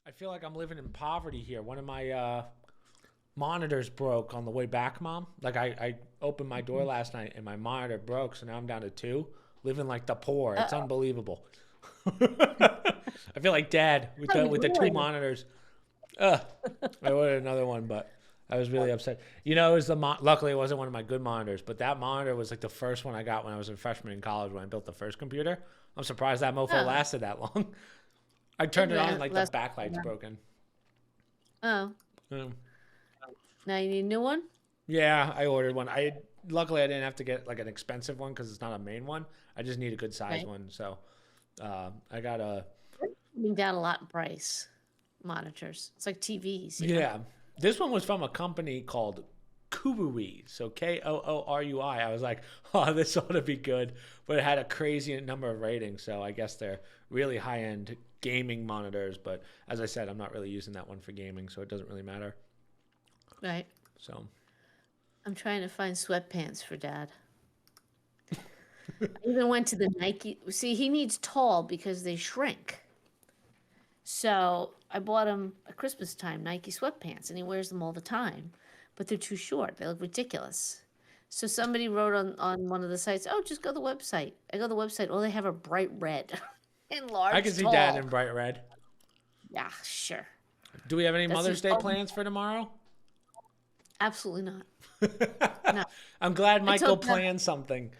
I feel like I'm living in poverty here. One of my monitors broke on the way back, Mom. Like I opened my door last night and my monitor broke, so now I'm down to two, living like the poor. It's Uh-oh. unbelievable. I feel like Dad with How the you with the two doing? monitors. I ordered another one, but I was really upset. You know, it was luckily it wasn't one of my good monitors, but that monitor was like the first one I got when I was a freshman in college when I built the first computer. I'm surprised that mofo Oh, lasted that long. I it turned it on and like the less. backlight's broken. Oh, Um, now you need a new one? yeah, I ordered one. Luckily I didn't have to get like an expensive one because it's not a main one. I just need a good size Right. one. So I got a Coming down a lot in price. Monitors. It's like TVs, you know? yeah. This one was from a company called Koorui. So Koorui. I was like, oh, this ought to be good. But it had a crazy number of ratings. So I guess they're really high end gaming monitors. But as I said, I'm not really using that one for gaming. So it doesn't really matter. Right. So I'm trying to find sweatpants for Dad. I even went to the Nike. See, he needs tall because they shrink. So I bought him at Christmas time Nike sweatpants, and he wears them all the time, but they're too short. They look ridiculous. So somebody wrote on one of the sites, "Oh, just go to the website." I go to the website. All they have are bright red, in I can large, see Dad in tall. bright red. Yeah, sure. Do we have any That's Mother's his Day only. plans for tomorrow? Absolutely not. No. I'm glad I Michael told Dad. planned something.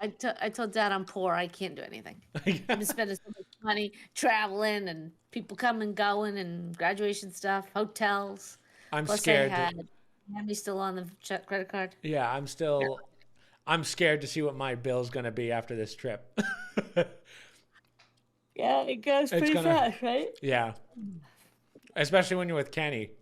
I told Dad I'm poor. I can't do anything. I've been spending so much money traveling and people coming and going and graduation stuff, hotels. I'm Plus, I scared. had Miami still on the credit card. Yeah, I'm scared to see what my bill's gonna be after this trip. Yeah, it goes It's pretty gonna, fast, right? yeah, especially when you're with Kenny.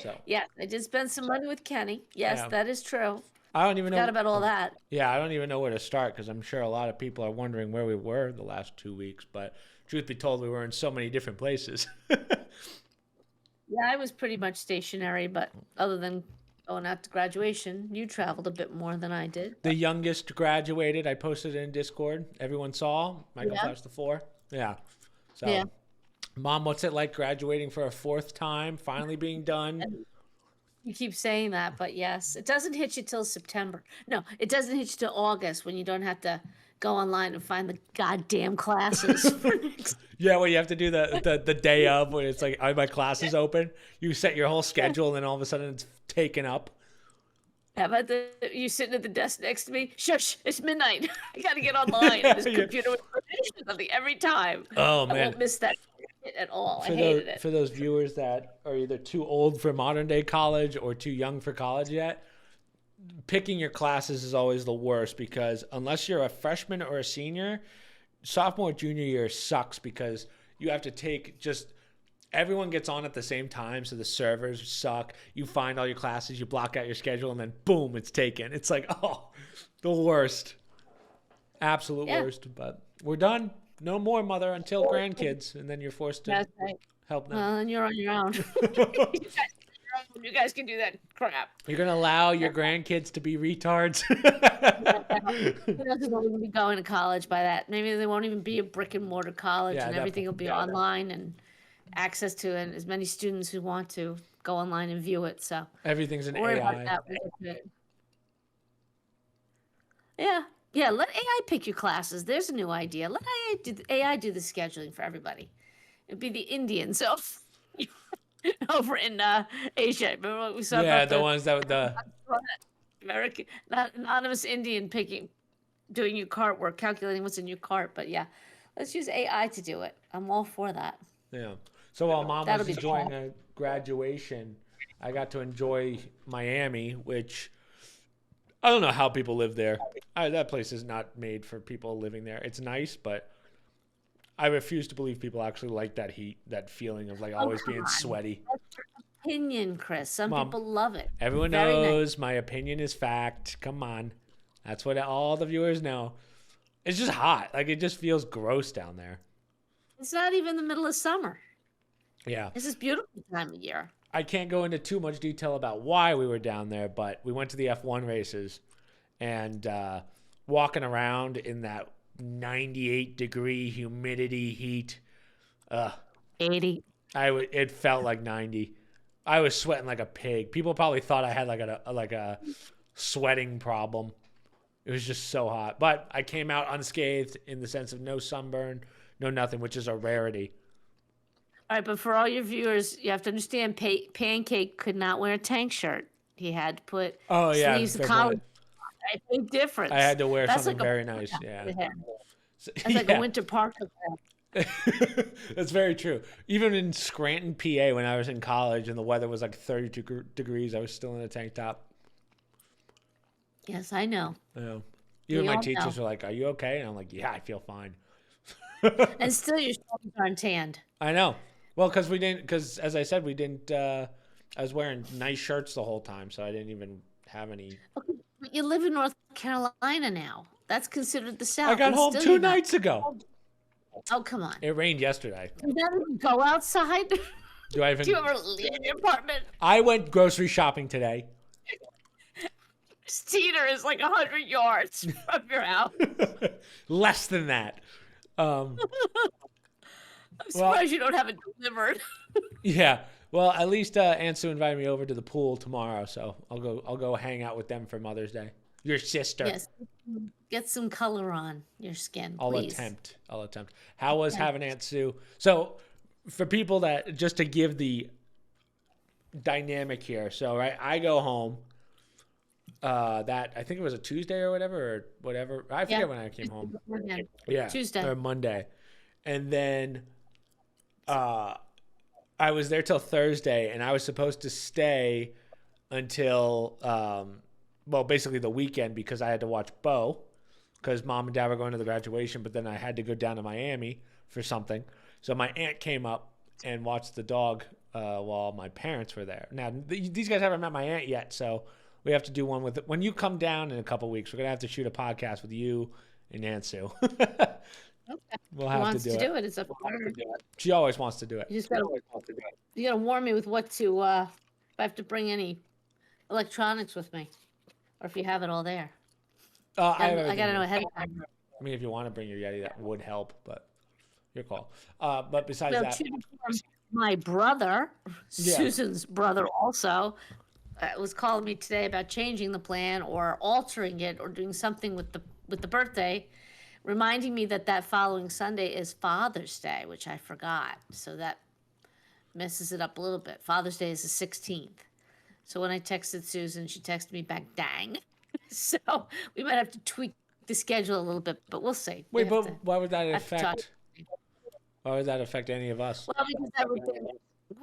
So Yes, I did spend some money with Kenny. Yes, yeah, that is true. I don't even Forgot know. about all that. Yeah, I don't even know where to start because I'm sure a lot of people are wondering where we were the last 2 weeks. But truth be told, we were in so many different places. Yeah, I was pretty much stationary, but other than going out to graduation, you traveled a bit more than I did. The youngest graduated. I posted it in Discord. Everyone saw. Michael Yeah, flashed the four. Yeah. yeah. So, Mom, what's it like graduating for a fourth time? Finally being done. And you keep saying that, but yes, it doesn't hit you till September. No, it doesn't hit you till August when you don't have to go online and find the goddamn classes for next. Yeah, well, you have to do the day of when it's like, are my classes open? You set your whole schedule, and then all of a sudden it's taken up. How about you sitting at the desk next to me? Shush, it's midnight. I gotta get online. And this Yeah. computer would finish something every time. Oh I man, won't miss that at all. I for those hated it. for those viewers that are either too old for modern day college or too young for college yet, picking your classes is always the worst because unless you're a freshman or a senior, sophomore junior year sucks because you have to take just everyone gets on at the same time, so the servers suck. You find all your classes, you block out your schedule, and then boom, it's taken. It's like, oh, the worst. Absolute Yeah, worst. But we're done. No more mother until grandkids, and then you're forced to that's right. help them. Well, then you're on your own. You guys can do that crap. You're gonna allow your grandkids to be retards. Who knows if they'll even be going to college by that? Maybe they won't even be a brick and mortar college, Yeah, and at that everything point. will be online and access to it. As many students who want to go online and view it. So Everything's an don't worry about AI. that. Yeah, yeah. Let AI pick your classes. There's a new idea. Let AI do the scheduling for everybody. It'd be the Indians. So over in Asia. Remember what we saw Yeah, about the the ones that the American, not anonymous Indian picking, doing your cart work, calculating what's in your cart. But yeah, let's use AI to do it. I'm all for that. yeah. So while mom That'll was be enjoying fun. a graduation, I got to enjoy Miami, which I don't know how people live there. That place is not made for people living there. It's nice, but I refuse to believe people actually like that heat, that feeling of like Oh, always come being on. sweaty. That's your opinion, Chris. Some Mom, people love it. everyone Very nice. knows my opinion is fact. Come on. That's what all the viewers know. It's just hot. Like it just feels gross down there. It's not even the middle of summer. Yeah. This is beautiful time of year. I can't go into too much detail about why we were down there, but we went to the F1 races and walking around in that 98-degree humidity heat. Ugh. 80. It felt like 90. I was sweating like a pig. People probably thought I had like a sweating problem. It was just so hot. But I came out unscathed in the sense of no sunburn, no nothing, which is a rarity. All right, but for all your viewers, you have to understand Pancake could not wear a tank shirt. He had to put Oh yeah, sleeves of collar. A big difference. I had to wear That's something like very nice. Yeah. That's like a winter park. That's very true. Even in Scranton, PA, when I was in college and the weather was like 32 degrees, I was still in a tank top. Yes, I know. Yeah. Even my teachers were like, "Are you okay?" And I'm like, "Yeah, I feel fine." And still, your shoulders aren't tanned. I know. Well, because as I said, we didn't. I was wearing nice shirts the whole time, so I didn't even have any. Okay, but you live in North Carolina now. That's considered the South. I got home 2 nights ago. Oh, come on. It rained yesterday. Do you ever go outside? Do I even? Do you ever leave your apartment? I went grocery shopping today. Cedar is like 100 yards from your house. Less than that. I'm surprised you don't have it delivered. Yeah. Well, at least Aunt Sue invited me over to the pool tomorrow, so I'll go hang out with them for Mother's Day. Your sister. Yes. Get some color on your skin, I'll please. attempt. How was having Aunt Sue? So, for people that just to give the dynamic here. So, right, I go home. That I think it was a Tuesday or whatever. I forget when I came home. Yeah, Tuesday or Monday, and then I was there till Thursday, and I was supposed to stay until well, basically the weekend because I had to watch Bo, because mom and dad were going to the graduation, but then I had to go down to Miami for something. So my aunt came up and watched the dog while my parents were there. Now these guys haven't met my aunt yet, so we have to do one with when you come down in a couple weeks. We're gonna have to shoot a podcast with you and Aunt Sue. Okay. We'll have to do it. It's up to her. She always wants to do it. You gotta warn me with what to. If I have to bring any electronics with me, or if you have it all there. I gotta know ahead of time. I mean, if you want to bring your Yeti, that would help, but your call. But besides that, my brother, Susan's brother, also was calling me today about changing the plan or altering it or doing something with the birthday, reminding me that following Sunday is Father's Day, which I forgot. So that messes it up a little bit. Father's Day is the 16th. So when I texted Susan, she texted me back, dang. So we might have to tweak the schedule a little bit, but we'll see. Wait, but why would that affect? Why would that affect any of us? Well, because everything.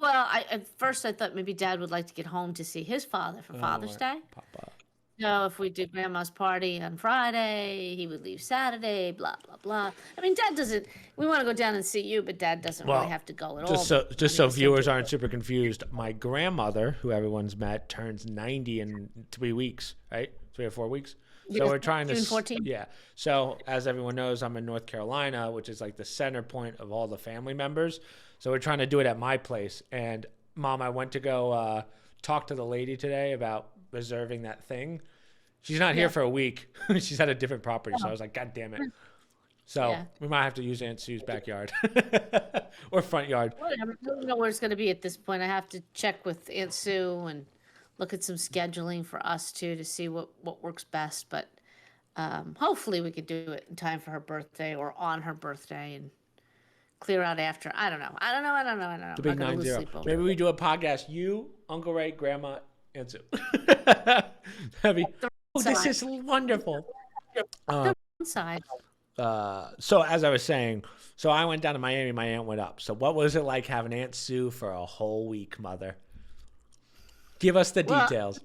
Well, at first I thought maybe Dad would like to get home to see his father for Father's Day. Papa. So if we did Grandma's party on Friday, he would leave Saturday. Blah blah blah. I mean, Dad doesn't. We want to go down and see you, but Dad doesn't really have to go at all. Just so viewers aren't super confused, my grandmother, who everyone's met, turns 90 in 3 weeks, right? 3 or 4 weeks. So we're trying to. June 14th. Yeah. So as everyone knows, I'm in North Carolina, which is like the center point of all the family members. So we're trying to do it at my place. And Mom, I went to go talk to the lady today about reserving that thing. She's not here for a week. She's at a different property. So I was like, God damn it. So we might have to use Aunt Sue's backyard or front yard. Whatever. I don't know where it's going to be at this point. I have to check with Aunt Sue and look at some scheduling for us too to see what works best. But hopefully we could do it in time for her birthday or on her birthday and clear out after. I don't know. The big 90. Maybe we do a podcast. You, Uncle Ray, Grandma, Aunt Sue. This is wonderful. Side. So as I was saying, so I went down to Miami. My aunt went up. So what was it like having Aunt Sue for a whole week, Mother? Give us the details.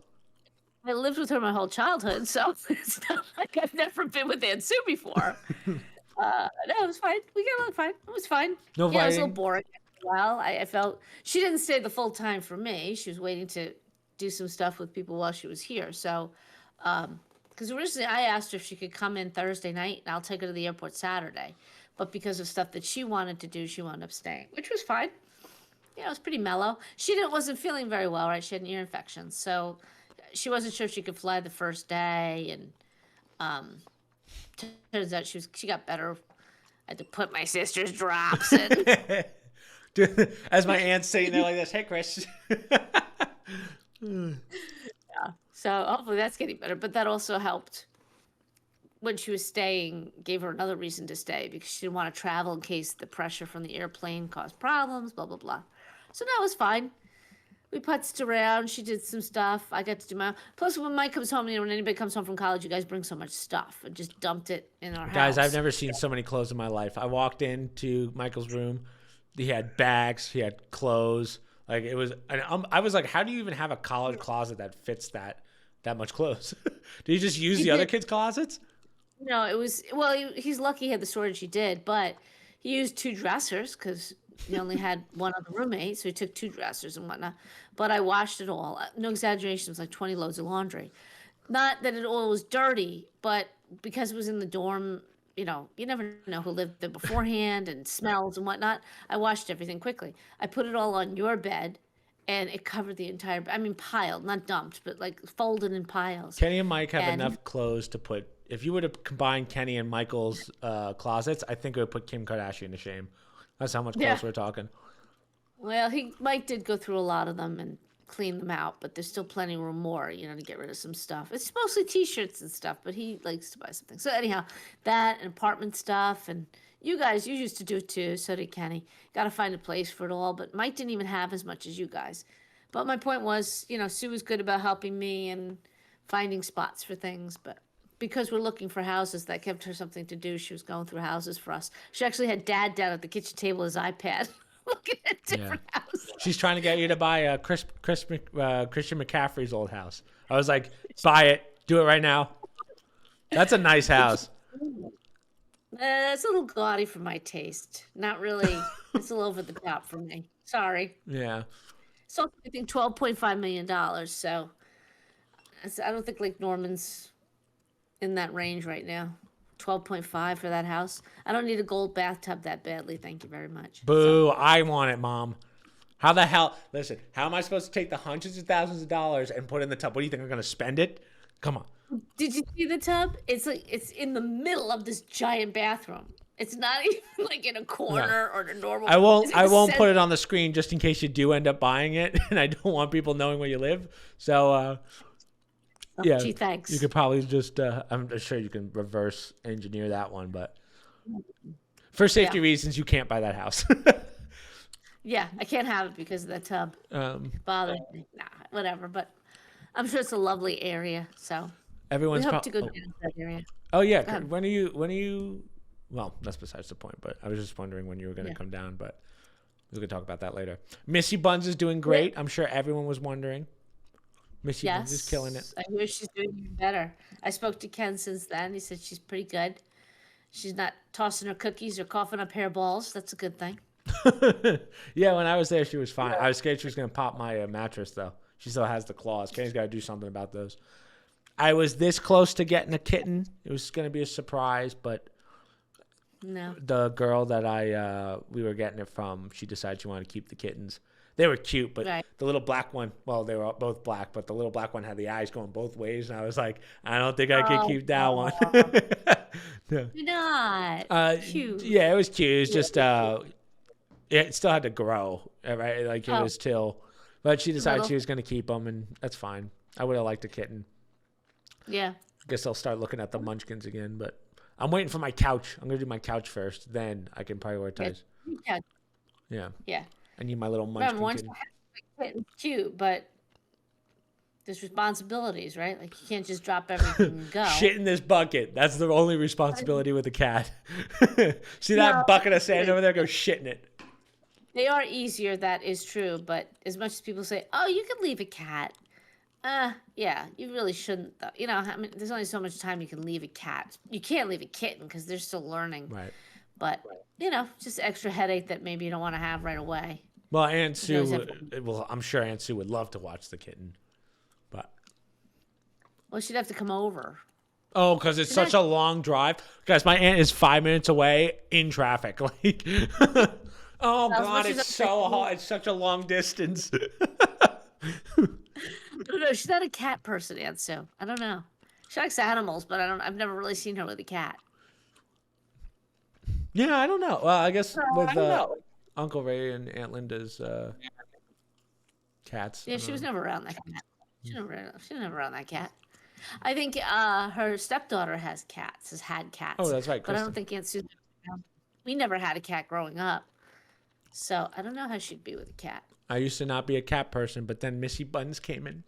I lived with her my whole childhood, so it's not like I've never been with Aunt Sue before. No, it was fine. We got along fine. It was fine. No fighting? It was a little boring. Well, I felt she didn't stay the full time for me. She was waiting to do some stuff with people while she was here. So, because originally I asked her if she could come in Thursday night, and I'll take her to the airport Saturday. But because of stuff that she wanted to do, she wound up staying, which was fine. You know, it was pretty mellow. She wasn't feeling very well, right? She had an ear infection, so she wasn't sure she could fly the first day, and turns out she got better. I had to put my sister's drops in. As my aunt's sitting there like this, hey, Chris. Yeah. So hopefully that's getting better. But that also helped when she was staying, gave her another reason to stay because she didn't want to travel in case the pressure from the airplane caused problems, blah, blah, blah. So that was fine. We putzed around. She did some stuff. I got to do my. Plus, when Mike comes home, when anybody comes home from college, you guys bring so much stuff and just dumped it in our Guys, I've house. never seen so many clothes in my life. I walked into Michael's room. He had bags. He had clothes. Like it was, and I was like, "How do you even have a college closet that fits that much clothes? Do you just use the other kids' closets?" No, it was well. He's lucky he had the storage he did, but he used 2 dressers because he only had one other roommate, so he took 2 dressers and whatnot. But I washed it all. No exaggeration, it was like 20 loads of laundry. Not that it all was dirty, but because it was in the dorm, you never know who lived there beforehand and smells and whatnot. I washed everything quickly. I put it all on your bed, and it covered the entire. I mean, piled, not dumped, but like folded in piles. Kenny and Mike have And enough clothes to put. If you were to combine Kenny and Michael's closets, I think it would put Kim Kardashian to shame. That's how much clothes we're talking. well, Mike did go through a lot of them and clean them out, but there's still plenty of room more, to get rid of some stuff. It's mostly t-shirts and stuff, but he likes to buy something. So anyhow, that and apartment stuff, and you used to do it too, so did Kenny. Got to find a place for it all, but Mike didn't even have as much as you guys. But my point was, Sue was good about helping me and finding spots for things, but because we're looking for houses, that kept her something to do. She was going through houses for us. She actually had Dad down at the kitchen table with his iPad looking at different houses. She's trying to get you to buy Christian McCaffrey's old house. I was like, buy it. Do it right now. That's a nice house. It's a little gaudy for my taste. Not really. It's a little over the top for me. Sorry. Yeah. So I think $12.5 million. So I don't think Lake Norman's in that range right now. 12.5 for that house. I don't need a gold bathtub that badly. Thank you very much. Boo. I want it, Mom. How the hell? Listen, how am I supposed to take the hundreds of thousands of dollars and put it in the tub? What do you think? I'm going to spend it? Come on. Did you see the tub? It's in the middle of this giant bathroom. It's not even like in a corner or the normal. I won't put it on the screen just in case you do end up buying it, and I don't want people knowing where you live. So, yeah, gee, thanks. You could probably just. I'm sure you can reverse engineer that one, but for safety reasons, you can't buy that house. Yeah, I can't have it because of that tub. Bothers me. Nah, whatever. But I'm sure it's a lovely area, so we hope to go down to that area. Oh yeah, when are you? Well, that's besides the point. But I was just wondering when you were going to come down. But we can talk about that later. Missy Buns is doing great. I'm sure everyone was wondering. Missy Buns is killing it. I hear she's doing even better. I spoke to Ken since then. He said she's pretty good. She's not tossing her cookies or coughing up hairballs. That's a good thing. Yeah, when I was there, she was fine. I was scared she was going to pop my mattress, though. She still has the claws. Kenny's got to do something about those. I was this close to getting a kitten. It was going to be a surprise, but no. The girl that we were getting it from, she decided she wanted to keep the kittens. They were cute, but the little black one, well, they were both black, but the little black one had the eyes going both ways, and I was like, I don't think I can keep that one. You're not. Cute. Yeah, it was cute. It was just, it still had to grow, right? Like it was till, but she decided she was going to keep them, and that's fine. I would have liked a kitten. Yeah. Guess I'll start looking at the munchkins again, but I'm waiting for my couch. I'm going to do my couch first, then I can prioritize. Yeah. Yeah. I need my little munchkin once kitten. you have a kitten, cute, but there's responsibilities, right? Like you can't just drop everything and go. Shit in this bucket. That's the only responsibility with a cat. See that bucket of sand over there? Go shit in it. They are easier, that is true, but as much as people say, oh, you can leave a cat. Yeah, you really shouldn't, though. I mean, there's only so much time you can leave a cat. You can't leave a kitten because they're still learning. Right. But, just extra headache that maybe you don't want to have right away. Well, Aunt Sue, I'm sure Aunt Sue would love to watch the kitten. But. Well, she'd have to come over. Oh, because it's such a long drive. Guys, my aunt is 5 minutes away in traffic. Like, oh, God, it's so hard. It's such a long distance. No, she's not a cat person, Aunt Sue. I don't know. She likes animals, but I've never really seen her with a cat. Yeah, I don't know. Well, I guess Uncle Ray and Aunt Linda's cats. Yeah, she was never around that cat. She was never around that cat. I think her stepdaughter has cats, has had Oh, cats, that's right, but I don't Kristen. think Aunt Susan. We never had a cat growing up, so I don't know how she'd be with a cat. I used to not be a cat person, but then Missy Buns came in.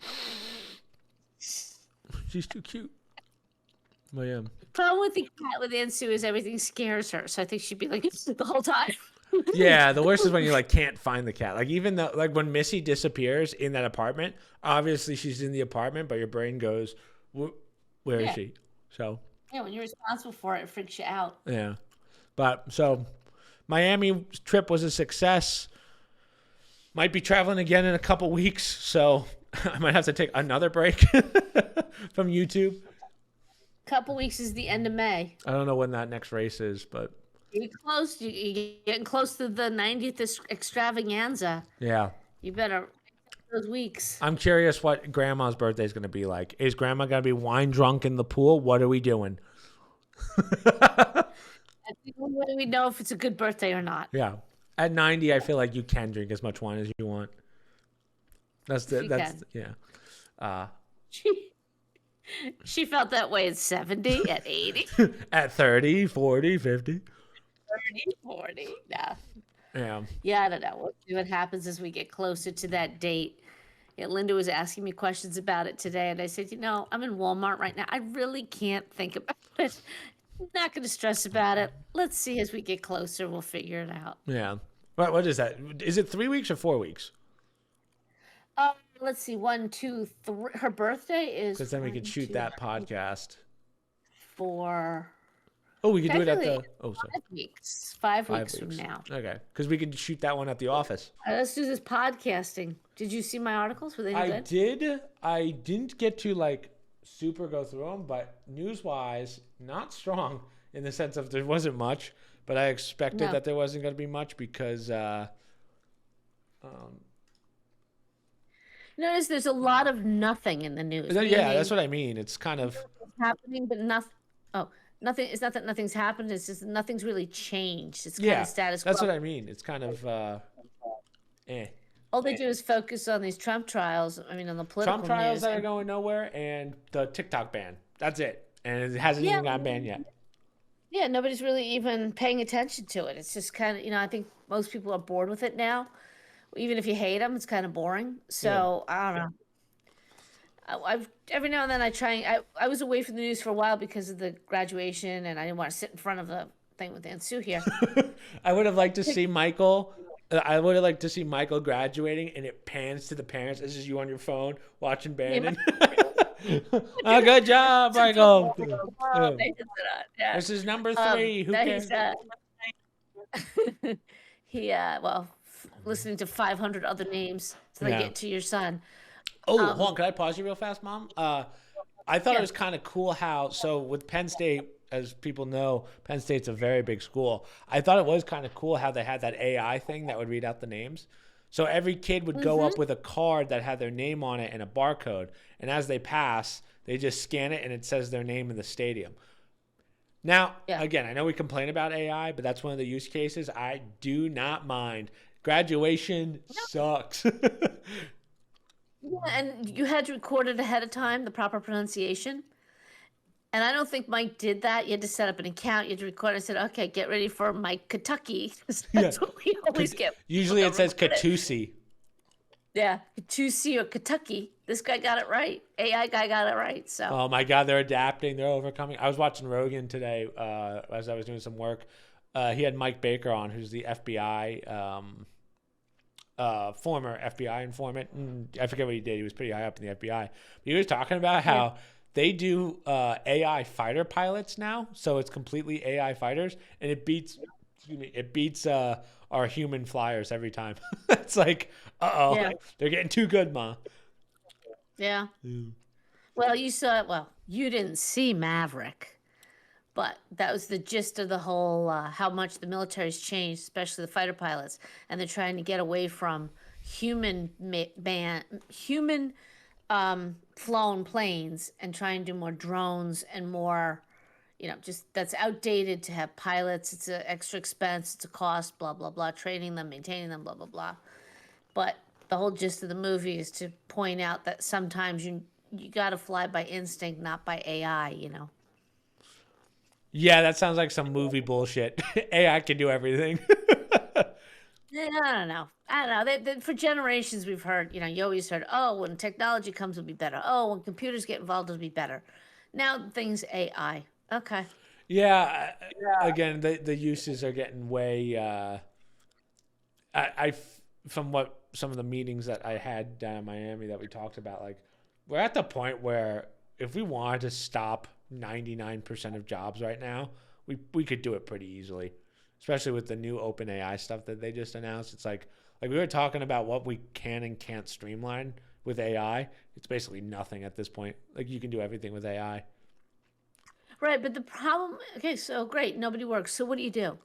She's too cute. But yeah. Problem with the cat with Aunt Sue is everything scares her, so I think she'd be like the whole time. Yeah, the worst is when you like can't find the cat. Like even though like when Missy disappears in that apartment, obviously she's in the apartment, but your brain goes, where is Yeah. she? So Yeah, when you're responsible for it, it freaks you out. yeah. But so Miami trip was a success. Might be traveling again in a couple weeks, so I might have to take another break from YouTube. Couple weeks is the end of May. I don't know when that next race is, but You're close. You're getting close to the 90th extravaganza. yeah. You better those weeks. I'm curious what Grandma's birthday is going to be like. Is Grandma going to be wine drunk in the pool? What are we doing? I think when we know if it's a good birthday or not. Yeah. At 90, I feel like you can drink as much wine as you want. Yeah. She felt that way at 70, at 80, At 30, 40, 50. 30, 40. Nah. Yeah. Yeah, I don't know. We'll see what happens as we get closer to that date. Yeah, Linda was asking me questions about it today, and I said, I'm in Walmart right now. I really can't think about it. I'm not going to stress about it. Let's see as we get closer. We'll figure it out. Yeah. What is that? Is it 3 weeks or 4 weeks? Let's see. 1, 2, 3. Her birthday is. Because then we could shoot that podcast. 4. Oh, we could do it at the. Technically, Oh, sorry. 5 weeks. 5 weeks from now. Okay. Because we could shoot that one at the office. Let's do this podcasting. Did you see my articles? Were they any I good? did. I didn't get to like super go through them, but news-wise, not strong in the sense of there wasn't much. But I expected No. that there wasn't going to be much because. Notice there's a lot of nothing in the news. Yeah, meaning that's what I mean. It's kind of. it's happening, but nothing. Oh, nothing. It's not that nothing's happened. It's just nothing's really changed. It's kind Yeah, of status quo. that's what I mean. It's kind of. All they do is focus on these Trump trials. I mean, on the political Trump trials news. that are going nowhere and the TikTok ban. That's it. And it hasn't even gotten banned yet. Yeah, nobody's really even paying attention to it. It's just kind of, I think most people are bored with it now. Even if you hate them, it's kind of boring. So I don't know. I've every now and then I try. I was away from the news for a while because of the graduation, and I didn't want to sit in front of the thing with Aunt Sue here. I would have liked to see Michael. I would have liked to see Michael graduating, and it pans to the parents. It's just you on your phone watching Bandon. Oh, good job, Michael. Yeah. This is number 3. Who cares? Listening to 500 other names till they get to your son. Oh, hold on. Can I pause you real fast, Mom? I thought it was kind of cool how, so with Penn State, as people know, Penn State's a very big school. I thought it was kind of cool how they had that AI thing that would read out the names. So every kid would go up with a card that had their name on it and a barcode. And as they pass, they just scan it and it says their name in the stadium. Now, again, I know we complain about AI, but that's one of the use cases I do not mind. Graduation sucks. Yeah, and you had to record it ahead of time, the proper pronunciation. And I don't think Mike did that. You had to set up an account. You had to record. I said, okay, get ready for Mike Kentucky. That's what we always get. Usually it says Katusi. Yeah, Katusi or Kentucky. This guy got it right. AI guy got it right. So. Oh my God, they're adapting. They're overcoming. I was watching Rogan today as I was doing some work. He had Mike Baker on, who's the FBI, former FBI informant. I forget what he did. He was pretty high up in the FBI. But he was talking about how they do AI fighter pilots now. So it's completely AI fighters, and it beats our human flyers every time. It's like, they're getting too good, Ma. Yeah. Well, you didn't see Maverick, but that was the gist of the whole, how much the military's changed, especially the fighter pilots, and they're trying to get away from human flown planes and try and do more drones and more, just that's outdated to have pilots. It's an extra expense. It's a cost. Blah blah blah. Training them, maintaining them. Blah blah blah. But the whole gist of the movie is to point out that sometimes you got to fly by instinct, not by AI. Yeah, that sounds like some movie bullshit. AI can do everything. Yeah, I don't know. I don't know. For generations, we've heard, you always heard, oh, when technology comes, it'll be better. Oh, when computers get involved, it'll be better. Now things AI. Okay. Yeah, again, the uses are getting way. From what some of the meetings that I had down in Miami that we talked about, like we're at the point where if we wanted to stop 99% of jobs right now, we could do it pretty easily, especially with the new open AI stuff that they just announced. It's like we were talking about what we can and can't streamline with AI. It's basically nothing at this point. Like you can do everything with AI. Right, but the problem, okay, so great, nobody works. So what do you do?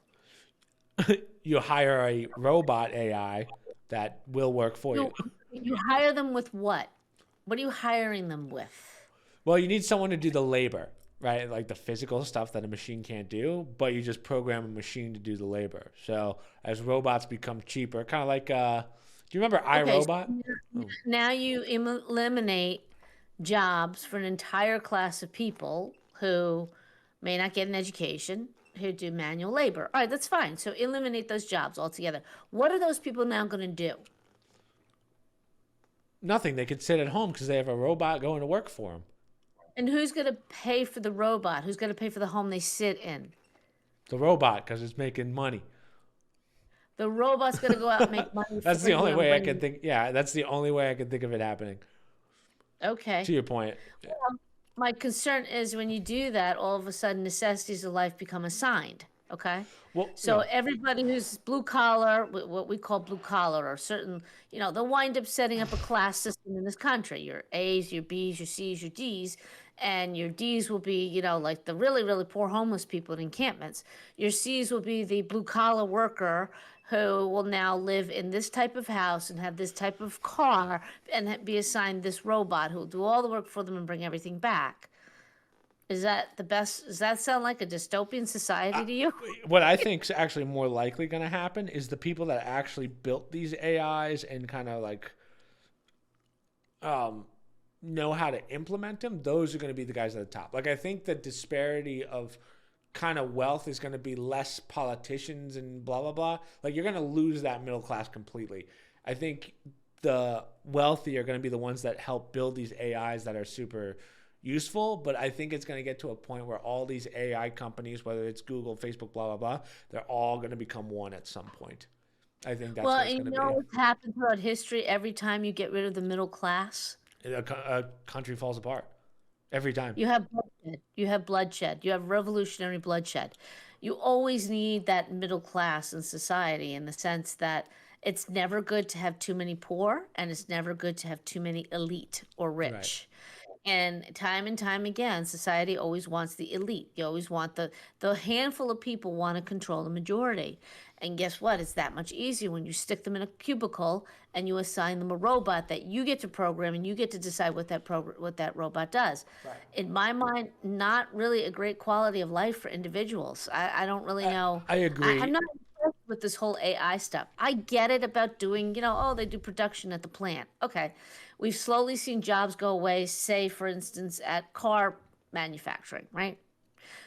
You hire a robot AI that will work for you. You you hire them with what? What are you hiring them with? Well, you need someone to do the labor, right? Like the physical stuff that a machine can't do, but you just program a machine to do the labor. So as robots become cheaper, kind of like, do you remember Okay, iRobot? so now you eliminate jobs for an entire class of people who may not get an education, who do manual labor. All right, that's fine. So eliminate those jobs altogether. What are those people now going to do? Nothing. They could sit at home because they have a robot going to work for them. And who's going to pay for the robot? Who's going to pay for the home they sit in? The robot, because it's making money. The robot's going to go out and make money That's for the you only and way I bring can you. think. Yeah, that's the only way I can think of it happening. Okay. To your point. My concern is when you do that, all of a sudden necessities of life become assigned. Okay. Well, So yeah, everybody who's blue collar, what we call blue collar, or certain, they'll wind up setting up a class system in this country. Your A's, your B's, your C's, your D's, and your D's will be, like the really, really poor homeless people in encampments. Your C's will be the blue collar worker who will now live in this type of house and have this type of car and be assigned this robot who will do all the work for them and bring everything back. Is that the best? Does that sound like a dystopian society to you? what I think is actually more likely going to happen is the people that actually built these AIs and kind of like know how to implement them. Those are going to be the guys at the top. Like I think the disparity of kind of wealth is going to be less politicians and blah blah blah. Like you're going to lose that middle class completely. I think the wealthy are going to be the ones that help build these AIs that are super useful, but I think it's going to get to a point where all these AI companies, whether it's Google, Facebook, blah, blah, blah, they're all going to become one at some point. I think that's Well, what it's and going you to know what's happened throughout history? Every time you get rid of the middle class, be. A country falls apart every time. you have bloodshed. You have bloodshed. You have revolutionary bloodshed. You always need that middle class in society in the sense that it's never good to have too many poor and it's never good to have too many elite or Right. rich. And time again, society always wants the elite. You always want the handful of people want to control the majority. And guess what? It's that much easier when you stick them in a cubicle and you assign them a robot that you get to program and you get to decide what that robot does. Right. In my mind, not really a great quality of life for individuals. I don't really know. I I'm agree. not impressed with this whole AI stuff. I get it about doing, oh, they do production at the plant. Okay. We've slowly seen jobs go away, say, for instance, at car manufacturing, right?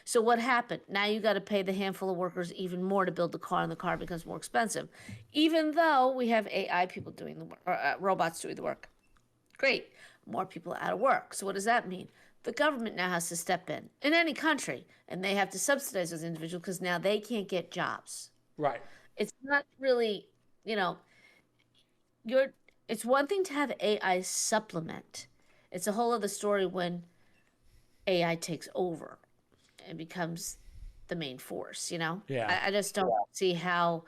So what happened? Now you got to pay the handful of workers even more to build the car, and the car becomes more expensive, even though we have AI people doing the work, or robots doing the work. Great, more people out of work. So what does that mean? The government now has to step in any country, and they have to subsidize those individuals because now they can't get jobs. Right. It's not really, you know, you're. It's one thing to have AI supplement. It's a whole other story when AI takes over and becomes the main force. Yeah. I just don't see how,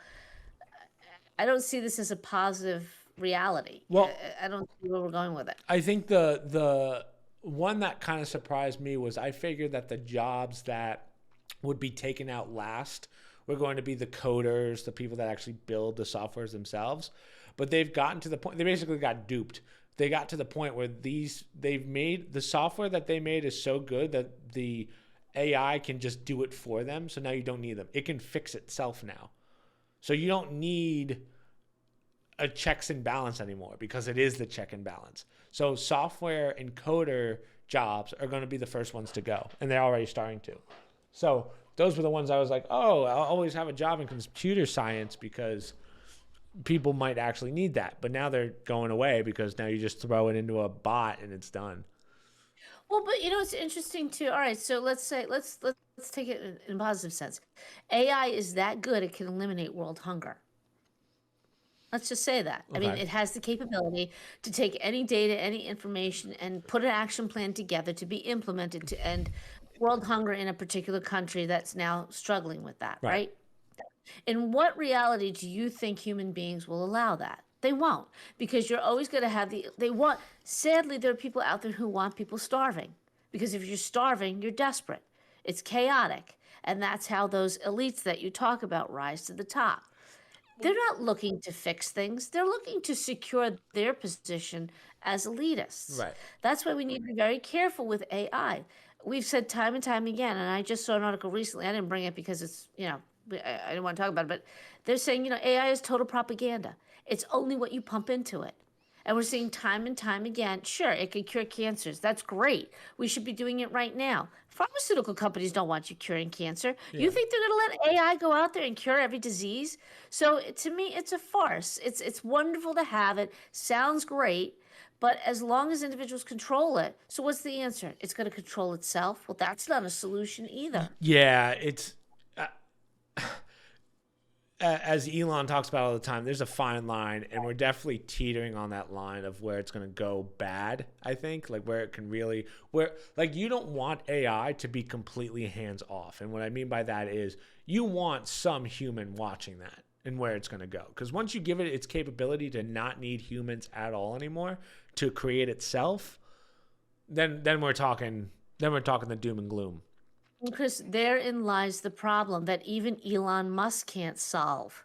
I don't see this as a positive reality. Well, I don't see where we're going with it. I think the one that kind of surprised me was I figured that the jobs that would be taken out last were going to be the coders, the people that actually build the softwares themselves. But they've gotten to the point, they basically got duped. They got to the point where they've made the software that they made is so good that the AI can just do it for them. So now you don't need them. It can fix itself now. So you don't need a checks and balance anymore because it is the check and balance. So software and coder jobs are going to be the first ones to go, and they're already starting to. So those were the ones I was like, oh, I'll always have a job in computer science because people might actually need that. But now they're going away because now you just throw it into a bot and it's done. Well, but it's interesting too. All right, so let's take it in a positive sense. AI is that good; it can eliminate world hunger. Let's just say that. I mean, Okay. it has the capability to take any data, any information, and put an action plan together to be implemented to end world hunger in a particular country that's now struggling with that, Right. right? In what reality do you think human beings will allow that? They won't, because you're always going to have sadly, there are people out there who want people starving, because if you're starving, you're desperate. It's chaotic. And that's how those elites that you talk about rise to the top. They're not looking to fix things. They're looking to secure their position as elitists. Right. That's why we need to be very careful with AI. We've said time and time again, and I just saw an article recently. I didn't bring it because I didn't want to talk about it, but they're saying, AI is total propaganda. It's only what you pump into it. And we're seeing time and time again, sure, it could cure cancers. That's great. We should be doing it right now. Pharmaceutical companies don't want you curing cancer. Yeah. You think they're going to let AI go out there and cure every disease? So to me, it's a farce. It's wonderful to have it. Sounds great. But as long as individuals control it, so what's the answer? It's going to control itself? Well, that's not a solution either. Yeah. It's as Elon talks about all the time, there's a fine line, and we're definitely teetering on that line of where it's going to go bad. I think like where it can really, where like you don't want AI to be completely hands off, and what I mean by that is you want some human watching that and where it's going to go. Because once you give it its capability to not need humans at all anymore to create itself, then we're talking the doom and gloom. Chris, therein lies the problem that even Elon Musk can't solve.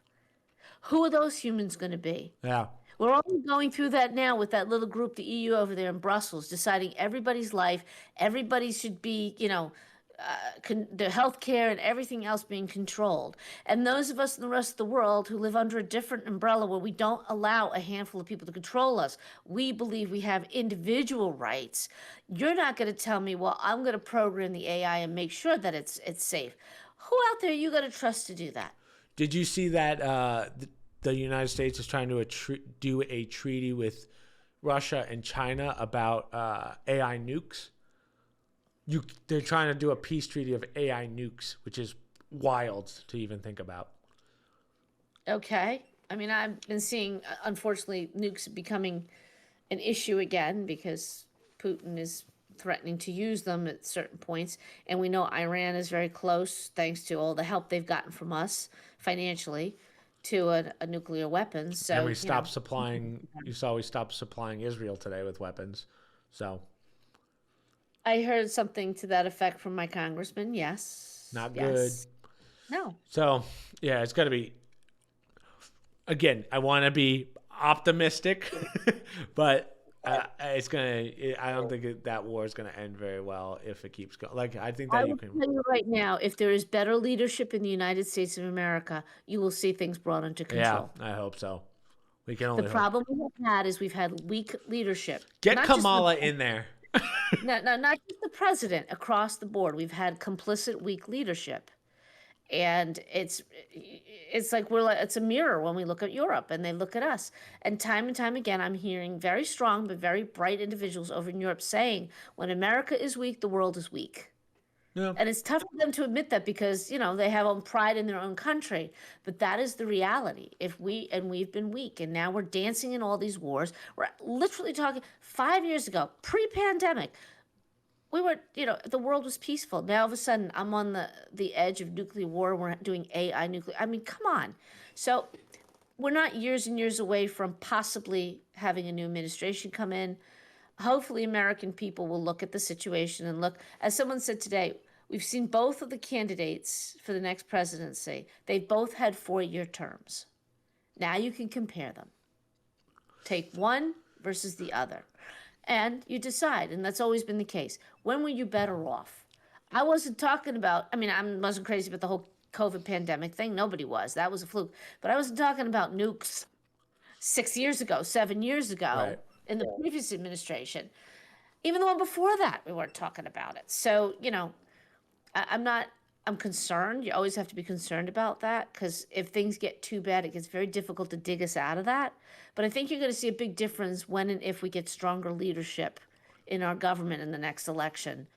Who are those humans going to be? Yeah. We're only going through that now with that little group, the EU over there in Brussels, deciding everybody's life, everybody should be, the healthcare and everything else being controlled. And those of us in the rest of the world who live under a different umbrella where we don't allow a handful of people to control us, we believe we have individual rights. You're not going to tell me, well, I'm going to program the AI and make sure that it's safe. Who out there are you going to trust to do that? Did you see that the United States is trying to do a treaty with Russia and China about AI nukes? They're trying to do a peace treaty of AI nukes, which is wild to even think about. Okay. I mean, I've been seeing, unfortunately, nukes becoming an issue again because Putin is threatening to use them at certain points. And we know Iran is very close, thanks to all the help they've gotten from us financially, to a nuclear weapon. So, And we stopped supplying. You saw we stopped supplying Israel today with weapons. So I heard something to that effect from my congressman. Yes. not Yes. good. No. So yeah, it's got to be. Again, I want to be optimistic, but it's gonna. I don't think that war is gonna end very well if it keeps going. Like I think that I you will can. tell you right now, if there is better leadership in the United States of America, you will see things brought under Yeah, control. I hope so. We can The only hope. problem we have had is we've had weak leadership. Get Not just Kamala in there. no, not just the president, across the board. We've had complicit, weak leadership. And it's like it's a mirror when we look at Europe and they look at us. And time again, I'm hearing very strong but very bright individuals over in Europe saying, when America is weak, the world is weak. Yeah. And it's tough for them to admit that because, they have own pride in their own country. But that is the reality. We've been weak and now we're dancing in all these wars. We're literally talking 5 years ago, pre-pandemic, we were, the world was peaceful. Now all of a sudden I'm on the edge of nuclear war. We're doing AI nuclear. I mean, come on. So we're not years and years away from possibly having a new administration come in. Hopefully American people will look at the situation and look, as someone said today, we've seen both of the candidates for the next presidency. They've both had 4-year terms. Now you can compare them. Take one versus the other. And you decide, and that's always been the case. When were you better off? I wasn't talking about, I mean, I wasn't crazy about the whole COVID pandemic thing. Nobody was. That was a fluke. But I wasn't talking about nukes 6 years ago, 7 years ago Right. in the previous administration. Even the one before that, we weren't talking about it. So, I'm not, I'm concerned. You always have to be concerned about that because if things get too bad, it gets very difficult to dig us out of that. But I think you're going to see a big difference when and if we get stronger leadership in our government in the next election.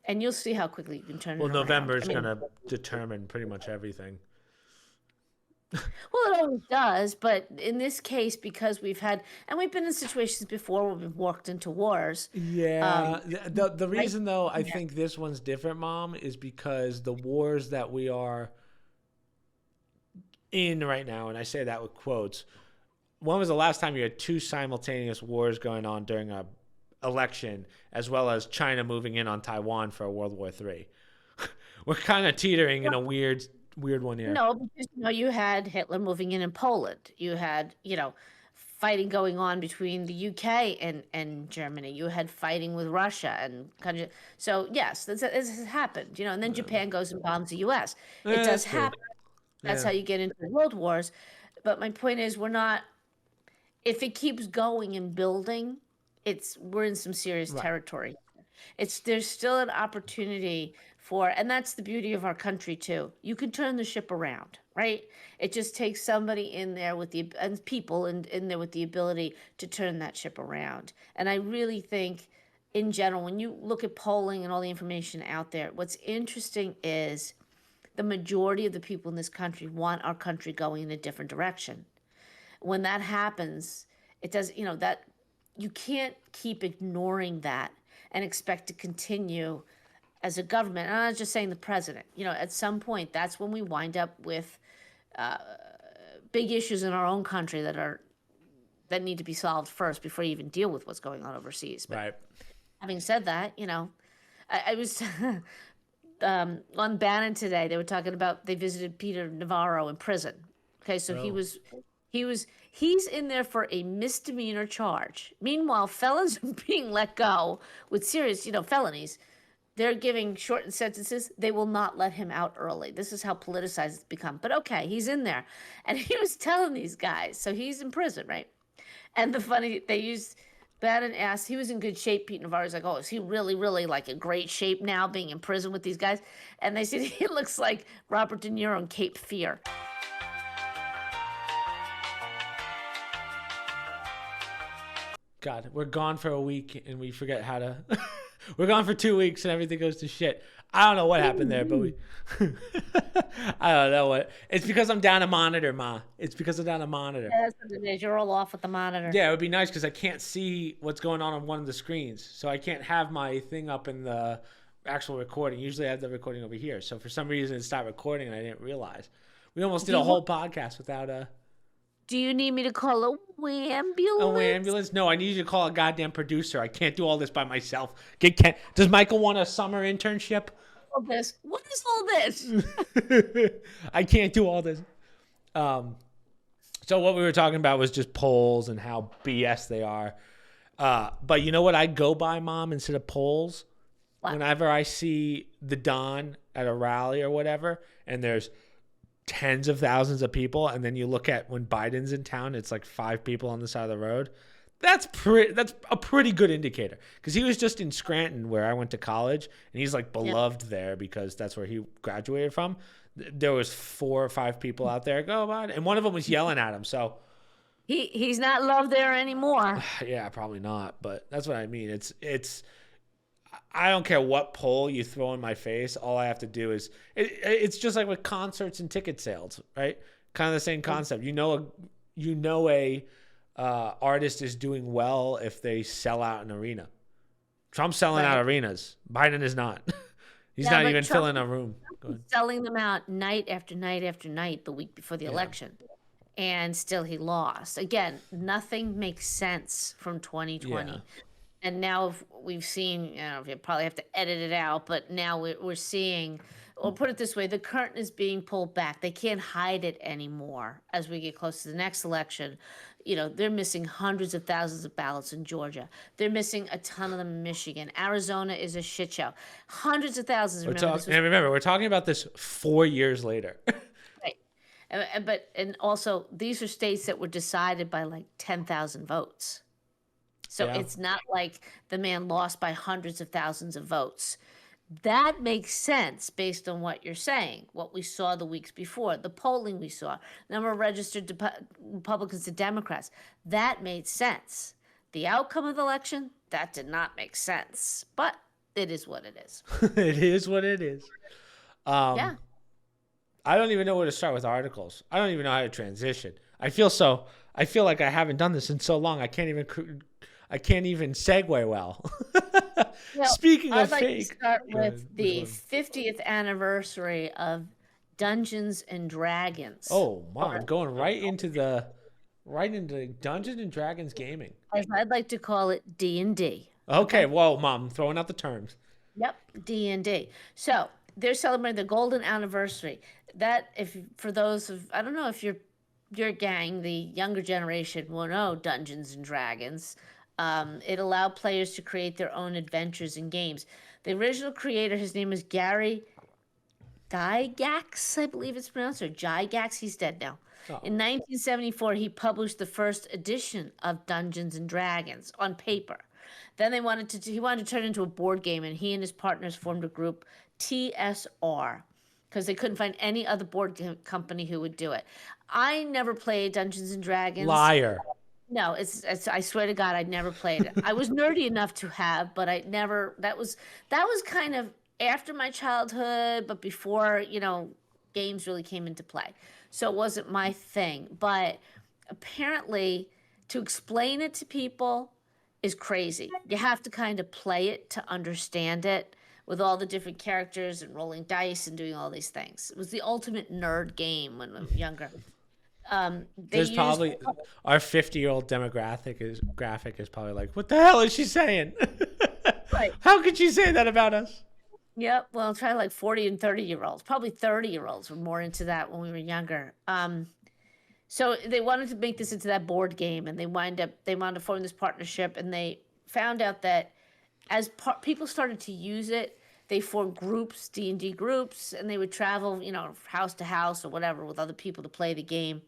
And you'll see how quickly you can turn Well, it around. November I is mean, going to determine pretty much everything. well, it always does, but in this case, because we've been in situations before where we've walked into wars. Yeah. Um, The right? reason, though, I Yeah. think this one's different, Mom, is because the wars that we are in right now, and I say that with quotes, when was the last time you had two simultaneous wars going on during a election, as well as China moving in on Taiwan for a World War III? We're kind of teetering in a weird one here. No, because you had Hitler moving in Poland. You had fighting going on between the UK and Germany. You had fighting with Russia and kind of. So yes, this has happened. And then Japan goes and bombs the U.S. It Yeah, does that's true. happen. That's Yeah. how you get into world wars. But my point is, we're not. If it keeps going and building, we're in some serious Right. territory. There's still an opportunity for, and that's the beauty of our country too. You can turn the ship around, right? It just takes somebody in there and people in there with the ability to turn that ship around. And I really think, in general, when you look at polling and all the information out there, what's interesting is the majority of the people in this country want our country going in a different direction. When that happens, it does, that you can't keep ignoring that and expect to continue as a government. And I'm not just saying the president. At some point, that's when we wind up with big issues in our own country that need to be solved first before you even deal with what's going on overseas. But Right. having said that, I was on Bannon today. They were talking about they visited Peter Navarro in prison. Okay, so Oh. he's in there for a misdemeanor charge. Meanwhile, felons are being let go with serious, felonies. They're giving shortened sentences. They will not let him out early. This is how politicized it's become. But okay, he's in there. And he was telling these guys, so he's in prison, right? And Bannon asked, he was in good shape. Pete Navarro's like, oh, is he really, really like in great shape now being in prison with these guys? And they said, he looks like Robert De Niro in Cape Fear. God, we're gone for a week and we forget how to. We're gone for 2 weeks and everything goes to shit. I don't know what happened there, but we. I don't know what. It's because I'm down a monitor, Ma. It's because I'm down a monitor. Yeah, that's what it is. You're all off with the monitor. Yeah, it would be nice because I can't see what's going on one of the screens. So I can't have my thing up in the actual recording. Usually I have the recording over here. So for some reason it stopped recording and I didn't realize. We almost did a whole podcast without a. Do you need me to call a ambulance? Oh, ambulance? No, I need you to call a goddamn producer. I can't do all this by myself. Does Michael want a summer internship? All this. What is all this? I can't do all this. So what we were talking about was just polls and how BS they are. But you know what I go by, Mom, instead of polls? What? Whenever I see the Don at a rally or whatever, and there's tens of thousands of people, and then you look at when Biden's in town, it's like 5 people on the side of the road. That's a pretty good indicator because he was just in Scranton where I went to college, and he's like beloved there because that's where he graduated from. There was 4 or 5 people out there, go Biden, and one of them was yelling at him. So he's not loved there anymore. yeah, probably not, but that's what I mean. It's I don't care what poll you throw in my face. All I have to do is it's just like with concerts and ticket sales, right? Kind of the same concept. A artist is doing well if they sell out an arena. Trump's selling out arenas. Biden is not. He's not even filling a room. Selling them out night after night after night the week before the election. And still he lost. Again, nothing makes sense from 2020. Yeah. And now we've seen, you probably have to edit it out, but now we're seeing or put it this way, the curtain is being pulled back. They can't hide it anymore as we get close to the next election. They're missing hundreds of thousands of ballots in Georgia. They're missing a ton of them in Michigan. Arizona is a shit show. Hundreds of thousands. Remember, we're talking about this 4 years later. Right. And also these are states that were decided by like 10,000 votes. So it's not like the man lost by hundreds of thousands of votes. That makes sense based on what you're saying, what we saw the weeks before, the polling we saw, number of registered Republicans to Democrats. That made sense. The outcome of the election, that did not make sense. But it is what it is. It is what it is. Yeah. I don't even know where to start with articles. I don't even know how to transition. I feel like I haven't done this in so long. I can't even segue well. Speaking of I'd fake, like to start with the 50th anniversary of Dungeons and Dragons. Oh, Mom, going right into Dungeons and Dragons gaming. As I'd like to call it, D&D. Okay, whoa, Mom, throwing out the terms. Yep, D&D. So they're celebrating the golden anniversary. That, for those of, I don't know if your gang, the younger generation, will know Dungeons and Dragons. It allowed players to create their own adventures and games. The original creator, his name is Gary Gygax, I believe it's pronounced, or Gygax. He's dead now. Oh. In 1974, he published the first edition of Dungeons and Dragons on paper. Then he wanted to turn it into a board game, and he and his partners formed a group, TSR, because they couldn't find any other board company who would do it. I never played Dungeons and Dragons. Liar. No, it's I swear to God, I'd never played it. I was nerdy enough to have, but I never. That was kind of after my childhood, but before games really came into play. So it wasn't my thing. But apparently, to explain it to people is crazy. You have to kind of play it to understand it, with all the different characters and rolling dice and doing all these things. It was the ultimate nerd game when I was younger. There's probably our 50-year-old graphic is probably like, what the hell is she saying? Right. How could she say that about us? Yep. Well, try like 40 and 30-year-olds. Probably 30-year-olds were more into that when we were younger. So they wanted to make this into that board game, and they wound up forming this partnership, and they found out that as people started to use it, they formed groups, D&D groups, and they would travel, house to house or whatever with other people to play the game.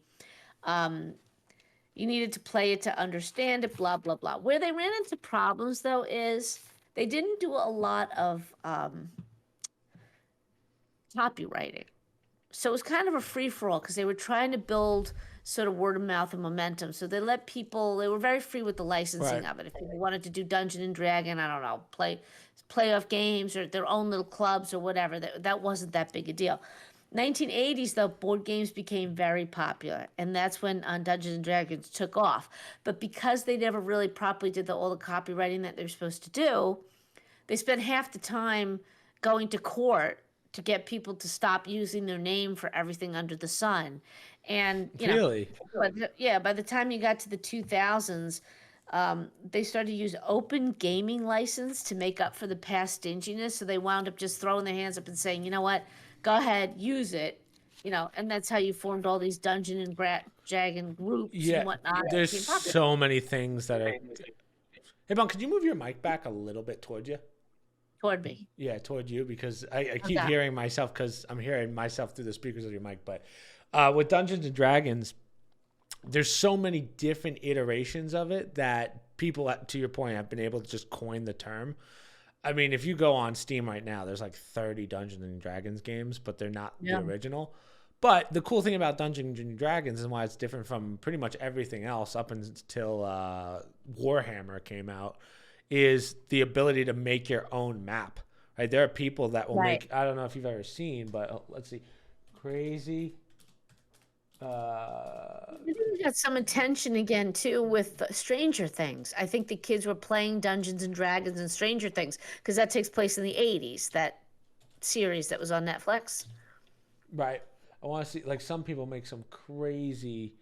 You needed to play it to understand it, blah, blah, blah. Where they ran into problems, though, is they didn't do a lot of copywriting. So it was kind of a free-for-all because they were trying to build sort of word of mouth and momentum. So they were very free with the licensing of it. If people wanted to do Dungeon and Dragon, I don't know, playoff games or their own little clubs or whatever, that wasn't that big a deal. 1980s, though, board games became very popular, and that's when Dungeons and Dragons took off. But because they never really properly did all the copywriting that they were supposed to do, they spent half the time going to court to get people to stop using their name for everything under the sun. And really, by the time you got to the 2000s, they started to use open gaming license to make up for the past stinginess. So they wound up just throwing their hands up and saying, you know what, go ahead, use it. And that's how you formed all these Dungeon and Dragon groups and whatnot. There's so many things that are. Hey, Bon, could you move your mic back a little bit toward you? Toward me. Yeah, toward you, because I keep hearing myself, because I'm hearing myself through the speakers of your mic. But with Dungeons and Dragons, there's so many different iterations of it that people, to your point, have been able to just coin the term. I mean, if you go on Steam right now, there's like 30 Dungeons and Dragons games, but they're not the original. But the cool thing about Dungeons and Dragons and why it's different from pretty much everything else up until Warhammer came out is the ability to make your own map. Right? There are people that will make, I don't know if you've ever seen, but let's see, crazy. We got some attention again too with Stranger Things. I think the kids were playing Dungeons and Dragons and Stranger Things because that takes place in the 80s, that series that was on Netflix. Right. I want to see, like, some people make some crazy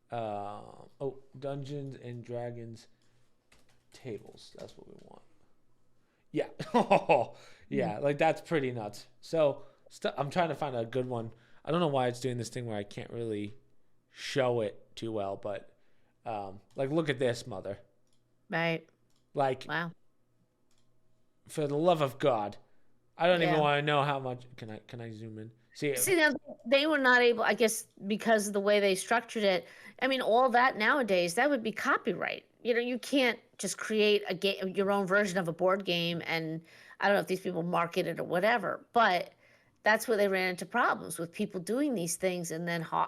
Dungeons and Dragons tables. That's what we want. Yeah. Yeah, like that's pretty nuts. So I'm trying to find a good one. I don't know why it's doing this thing where I can't really show it too well, but like look at this, mother. Right. Like Wow. for the love of God, I don't even Yeah. want to know how much. Can I zoom in? See, See, now they were not able, I guess, because of the way they structured it. I mean, all that nowadays, that would be copyright. You can't just create a game, your own version of a board game, and I don't know if these people market it or whatever, but that's where they ran into problems with people doing these things and then I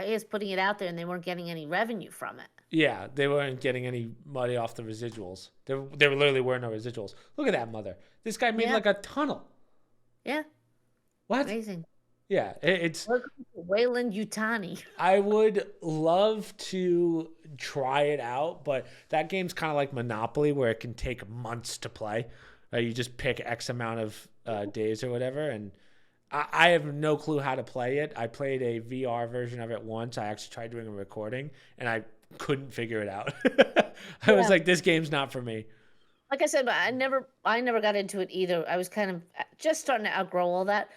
guess putting it out there and they weren't getting any revenue from it. yeah, they weren't getting any money off the residuals. There literally were no residuals. Look at that, mother. This guy made Yeah. like a tunnel. Yeah. What? Amazing. Yeah, it's. Welcome to Wayland Yutani. I would love to try it out, but that game's kind of like Monopoly, where it can take months to play. You just pick X amount of days or whatever, and I have no clue how to play it. I played a VR version of it once. I actually tried doing a recording, and I couldn't figure it out. I was like, this game's not for me. Like I said, but I never got into it either. I was kind of just starting to outgrow all that.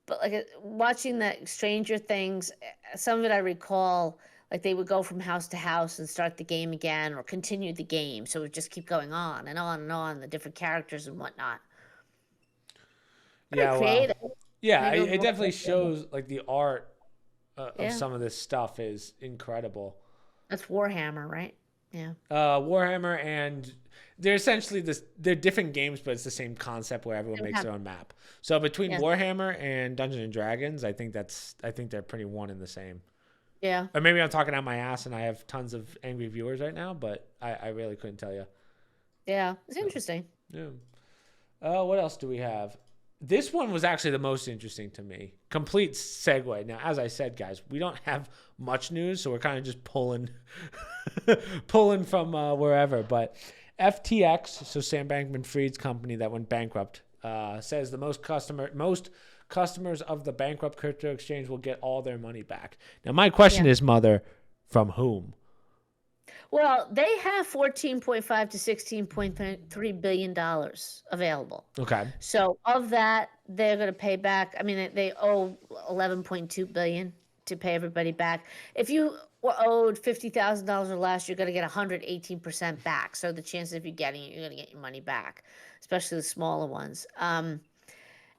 But like watching that Stranger Things, some of it I recall, like they would go from house to house and start the game again or continue the game. So it would just keep going on and on and on, the different characters and whatnot. Very Yeah, well, creative. yeah, Maybe it definitely shows like the art of Yeah. some of this stuff is incredible. That's Warhammer, right? Yeah. Warhammer, and they're essentially they're different games, but it's the same concept where everyone makes their own map. So between Yeah. Warhammer and Dungeons and Dragons, I think they're pretty one and the same. Yeah. Or maybe I'm talking out my ass and I have tons of angry viewers right now, but I really couldn't tell you. Yeah. It's interesting. Yeah. What else do we have? This one was actually the most interesting to me. Complete segue. Now, as I said, guys, we don't have much news, so we're kind of just pulling from wherever. But FTX, so Sam Bankman-Fried's company that went bankrupt, says the most customers of the bankrupt crypto exchange will get all their money back. Now, my question is, mother, from whom? Well, they have $14.5 to $16.3 billion available. Okay. So of that, they're going to pay back. I mean, they owe $11.2 billion to pay everybody back. If you were owed $50,000 or less, you're going to get 118% back. So the chances of you getting it, you're going to get your money back, especially the smaller ones.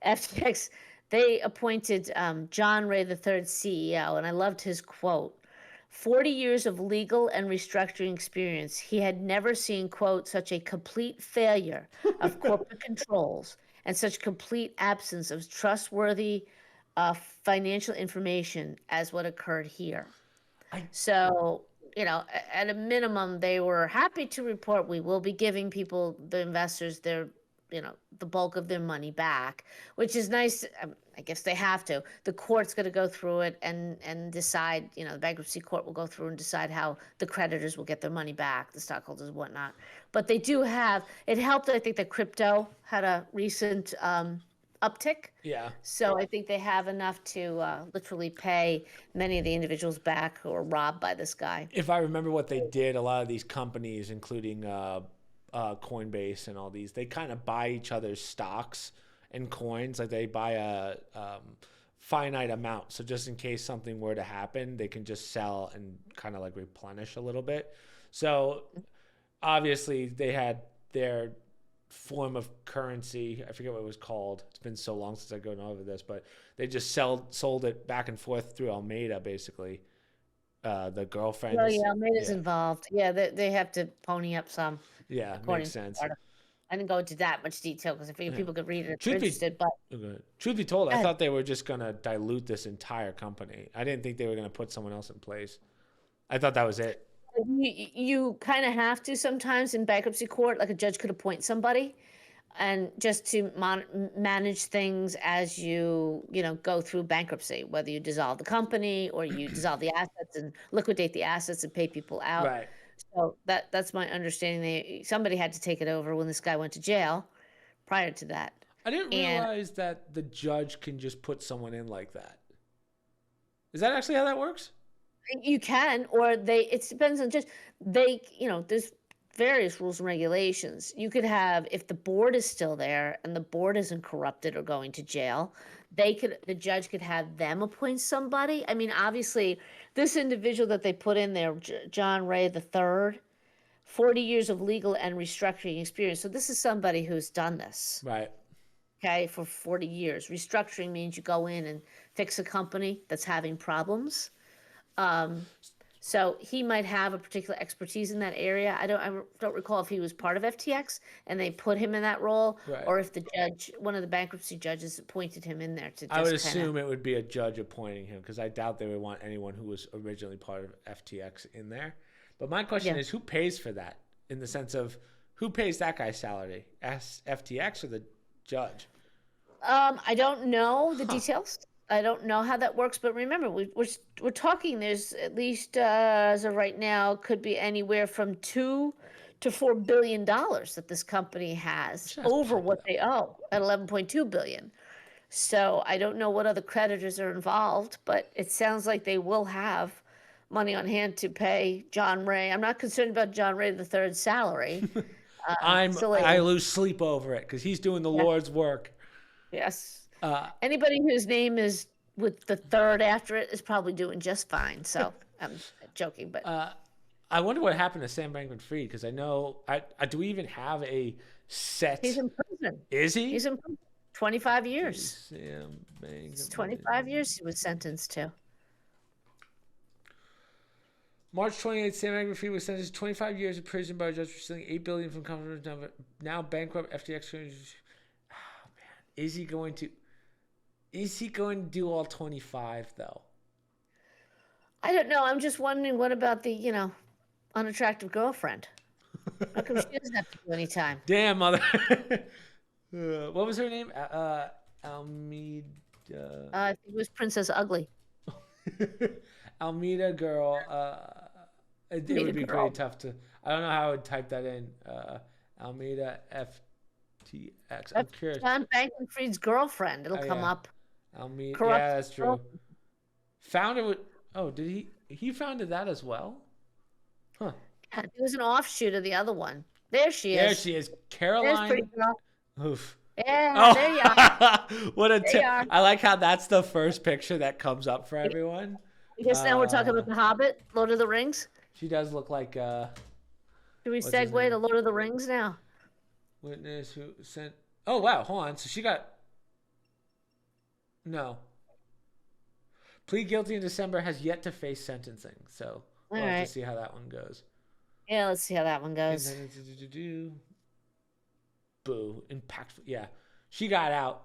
FTX, they appointed John Ray III CEO, and I loved his quote. 40 years of legal and restructuring experience, he had never seen, quote, such a complete failure of corporate controls and such complete absence of trustworthy financial information as what occurred here. So, at a minimum, they were happy to report we will be giving people, the investors, their the bulk of their money back, which is nice. I guess they have to. The court's going to go through it and decide, the bankruptcy court will go through and decide how the creditors will get their money back, the stockholders and whatnot. But they do have, it helped, I think, that crypto had a recent uptick. Yeah. So I think they have enough to literally pay many of the individuals back who were robbed by this guy. If I remember what they did, a lot of these companies, including Coinbase and all these, they kind of buy each other's stocks and coins. Like they buy a finite amount, so just in case something were to happen, they can just sell and kind of like replenish a little bit. So obviously they had their form of currency. I forget what it was called. It's been so long since I've gone over this, but they just sold it back and forth through Almeida, basically. The girlfriend. Oh yeah, Almeida's involved. Yeah, they have to pony up some. Yeah, makes sense. I didn't go into that much detail because I figured people could read it if they're Truth be- interested. But Truth be told, I thought they were just going to dilute this entire company. I didn't think they were going to put someone else in place. I thought that was it. you kind of have to sometimes in bankruptcy court, like a judge could appoint somebody, and just to manage things as you go through bankruptcy, whether you dissolve the company or you dissolve the assets and liquidate the assets and pay people out. Right. So that's my understanding. Somebody had to take it over when this guy went to jail. Prior to that, I didn't realize that the judge can just put someone in like that. Is that actually how that works? you can, or it depends on just there's various rules and regulations. You could have, if the board is still there and the board isn't corrupted or going to jail, the judge could have them appoint somebody. I mean, obviously, this individual that they put in there, John Ray the third, 40 years of legal and restructuring experience. So this is somebody who's done this, Right. okay, for 40 years. Restructuring means you go in and fix a company that's having problems. Um, so he might have a particular expertise in that area. I don't recall if he was part of FTX and they put him in that role, Right. or if the judge, one of the bankruptcy judges, appointed him in there to I would just kind of. assume it would be a judge appointing him because I doubt they would want anyone who was originally part of FTX in there. But my question Yeah. is, who pays for that? In the sense of who pays that guy's salary? FTX or the judge? I don't know the Huh. details. I don't know how that works, but remember, we're talking. There's at least as of right now, could be anywhere from $2 to $4 billion that this company has Sure, that's over plenty, what they owe at 11.2 billion. So I don't know what other creditors are involved, but it sounds like they will have money on hand to pay John Ray. I'm not concerned about John Ray the third's salary. Silly. I lose sleep over it because he's doing the Yeah. Lord's work. Yes. Uh, Anybody whose name is with the third after it is probably doing just fine. So I'm joking, but I wonder what happened to Sam Bankman-Fried because I know do we even have a set? he's in prison. Is he? He's in prison. 25 years. Sam It's Bankman. 25 years he was sentenced to. March 28th, Sam Bankman-Fried was sentenced to 25 years in prison by a judge for stealing $8 billion from companies now bankrupt FTX. Oh, man. Is he going to do all 25 though? I don't know. I'm just wondering what about the, unattractive girlfriend? How come she doesn't have to do any time? Damn, mother. What was her name? Almeida. I think it was Princess Ugly. Almeida girl. It would Almeida be girl. pretty tough to. I don't know how I would type that in. Almeida FTX. I'm curious. John Bankman-Fried's girlfriend. It'll Oh, come yeah. up. Almeida. Corrupt Yeah, that's true. girl. Founder would. Oh, did he? He founded that as well. Huh. Yeah, it was an offshoot of the other one. There she is. There she is, There's Caroline. pretty girl. Oof. Yeah, Oh, there you are. what a There tip! you are. I like how that's the first picture that comes up for everyone. Because now we're talking about The Hobbit, Lord of the Rings. She does look like Should we What's his segue name? to Lord of the Rings now? witness who sent. Oh wow, hold on. So she got no. Plead guilty in December, has yet to face sentencing. So we'll All have right. to see how that one goes. Yeah, let's see how that one goes. Boo, impactful. Yeah, she got out.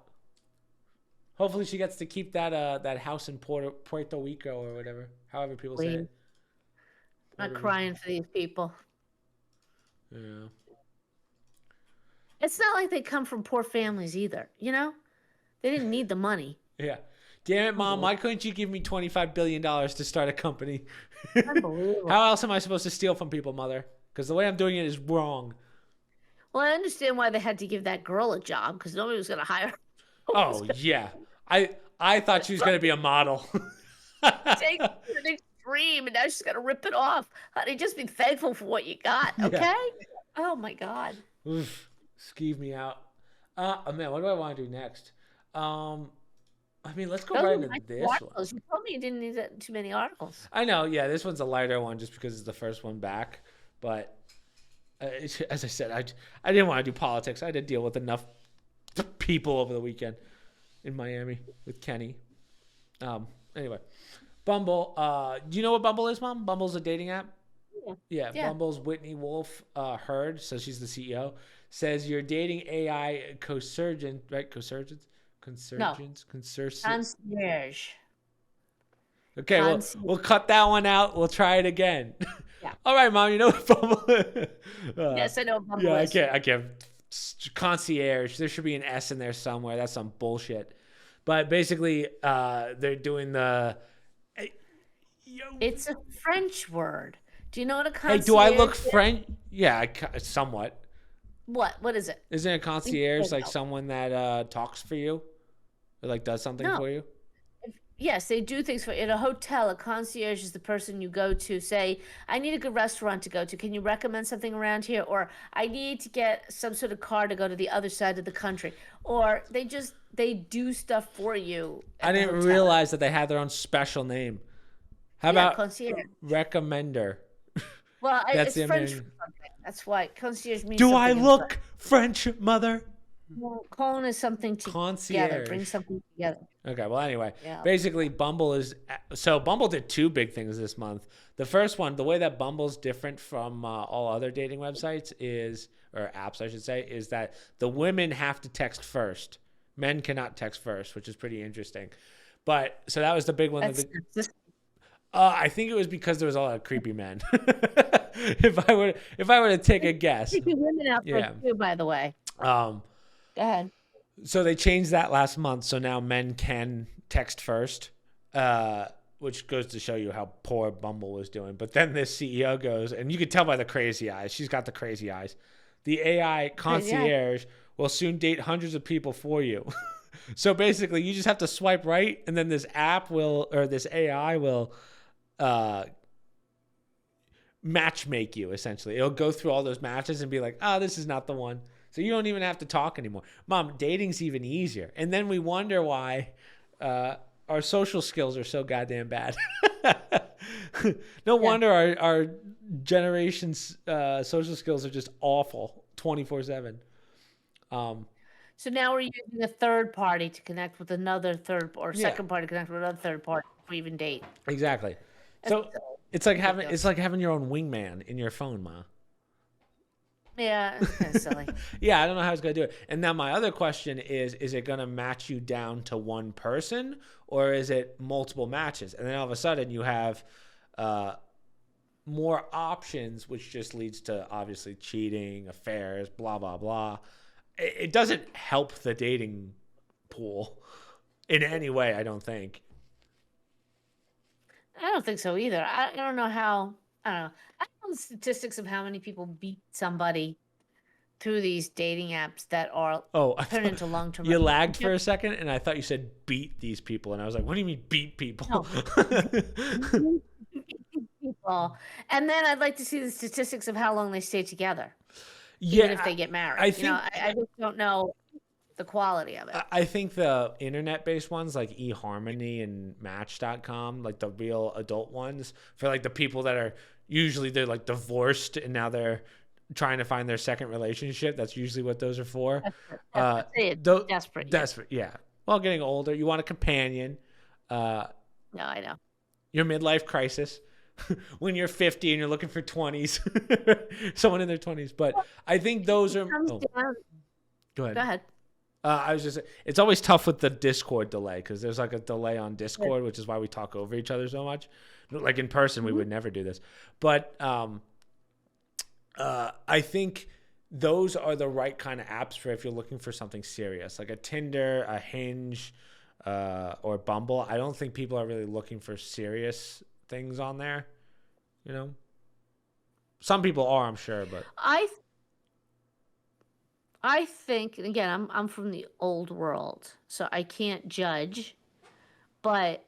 Hopefully, she gets to keep that house in Puerto Rico or whatever. However, people say it. Not Puerto crying for these people. Rico. Yeah. It's not like they come from poor families either, They didn't need the money. Yeah. Damn it, Mom! Why couldn't you give me $25 billion to start a company? Unbelievable. How else am I supposed to steal from people, Mother? Because the way I'm doing it is wrong. Well, I understand why they had to give that girl a job because nobody was going to hire her. Oh yeah, I thought she was gonna be a model. Take it to an extreme, and now she's going to rip it off. Honey, just be thankful for what you got, Yeah. okay? Oh, my God. Oof, skeeve me out. Oh man, what do I want to do next? I mean, let's go Those right are into nice this one. articles. You told me you didn't need too many articles. I know, yeah, this one's a lighter one just because it's the first one back. But as I said, I didn't want to do politics. I had to deal with enough people over the weekend in Miami with Kenny. Anyway, Bumble. Do you know what Bumble is, Mom? Bumble's a dating app. Yeah. Bumble's Whitney Wolf Heard, so she's the CEO, says you're dating AI co-surgeon, right? Consurgents? Concierge. Okay, we'll cut that one out. We'll try it again. Yeah. All right, Mom, you know what Bumble is? Yes, I know what Bumble Yeah, is. I can't. Concierge. There should be an S in there somewhere. That's some bullshit. But basically, they're doing the. It's a French word. Do you know what a Hey, concierge do I look is? French? Yeah, somewhat. What? What is it? Isn't a concierge like know. someone that talks for you, or like does something No. for you? Yes, they do things for in a hotel. A concierge is the person you go to. Say, I need a good restaurant to go to. Can you recommend something around here? Or I need to get some sort of car to go to the other side of the country. Or they do stuff for you I at the didn't hotel. realize that they had their own special name. How Yeah, about concierge. recommender? Well, That's it's the French for American. something. That's why concierge means Do I something in French. look French, mother? Well, cone is something together. Bring Concierge. something together. Okay, well, anyway, Yeah. basically, Bumble is so Bumble did two big things this month. The first one, the way that Bumble's different from all other dating websites is, or apps, I should say, is that the women have to text first. Men cannot text first, which is pretty interesting. But so that was the big one. That's just I think it was because there was a lot of creepy men. If I were to take a guess, creepy women out there yeah. too, by the way. Um, Go ahead. So they changed that last month. So now men can text first, which goes to show you how poor Bumble was doing. But then this CEO goes, and you can tell by the crazy eyes. She's got the crazy eyes. The AI concierge will soon date hundreds of people for you. So basically, you just have to swipe right, and then this this AI will match make you, essentially. It'll go through all those matches and be like, oh, this is not the one. So you don't even have to talk anymore. Mom, dating's even easier. And then we wonder why our social skills are so goddamn bad. No wonder our generation's social skills are just awful 24/7. So now we're using a third party to connect with another second party to connect with another third party before we even date. Exactly. So it's like having your own wingman in your phone, Ma. Yeah, it's kind of silly. Yeah, I don't know how it's going to do it. And now my other question is it going to match you down to one person, or is it multiple matches? And then all of a sudden you have more options, which just leads to obviously cheating, affairs, blah, blah, blah. It doesn't help the dating pool in any way, I don't think. I don't think so either. I don't know how. I don't know. I don't know the statistics of how many people beat somebody through these dating apps that are turned into long-term. You lagged for a second, and I thought you said beat these people, and I was like, "What do you mean beat people?" No. People, and then I'd like to see the statistics of how long they stay together. Yeah, even if they get married. I think I just don't know the quality of it. I think the internet-based ones like eHarmony and Match.com, like the real adult ones, for like the people that are usually they're like divorced and now they're trying to find their second relationship. That's usually what those are for. Desperate. Desperate, yeah. Well, getting older, you want a companion. No, I know. Your midlife crisis. When you're 50 and you're looking for 20s, someone in their 20s. But I think those are. Go ahead. I was just. It's always tough with the Discord delay because there's like a delay on Discord, which is why we talk over each other so much. Like in person, we would never do this. But I think those are the right kind of apps for if you're looking for something serious, like a Tinder, a Hinge, or Bumble. I don't think people are really looking for serious things on there, you know. Some people are, I'm sure, but I think, and again, I'm from the old world, so I can't judge, but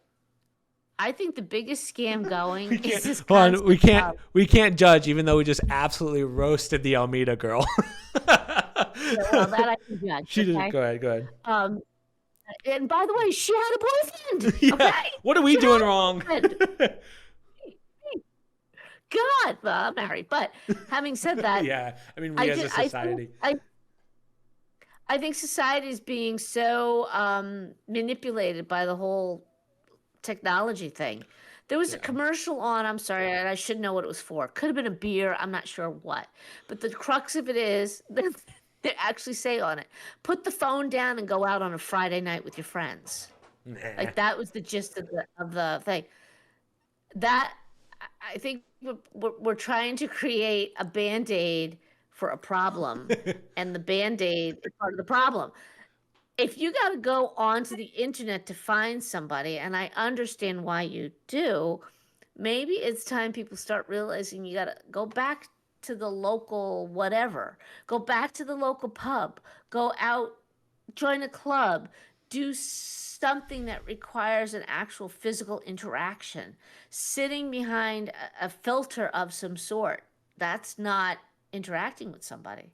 I think the biggest scam going is this concept. We can't judge, even though we just absolutely roasted the Almeida girl. Yeah, well, that I can judge. She didn't. Go ahead. And by the way, she had a boyfriend. Yeah. Okay? What are we doing wrong? God, well, I'm married. But having said that, yeah, I mean, we as a society. I think society is being so manipulated by the whole technology thing. There was a commercial on, I'm sorry, and I should know what it was for. Could have been a beer, I'm not sure what. But the crux of it is, they actually say on it, put the phone down and go out on a Friday night with your friends. Nah. Like that was the gist of the thing. That, I think we're trying to create a Band-Aid for a problem, and the Band-Aid is part of the problem. If you got to go onto the internet to find somebody, and I understand why you do, maybe it's time people start realizing you got to go back to the local whatever. Go back to the local pub. Go out, join a club, do something that requires an actual physical interaction. Sitting behind a filter of some sort, that's not interacting with somebody.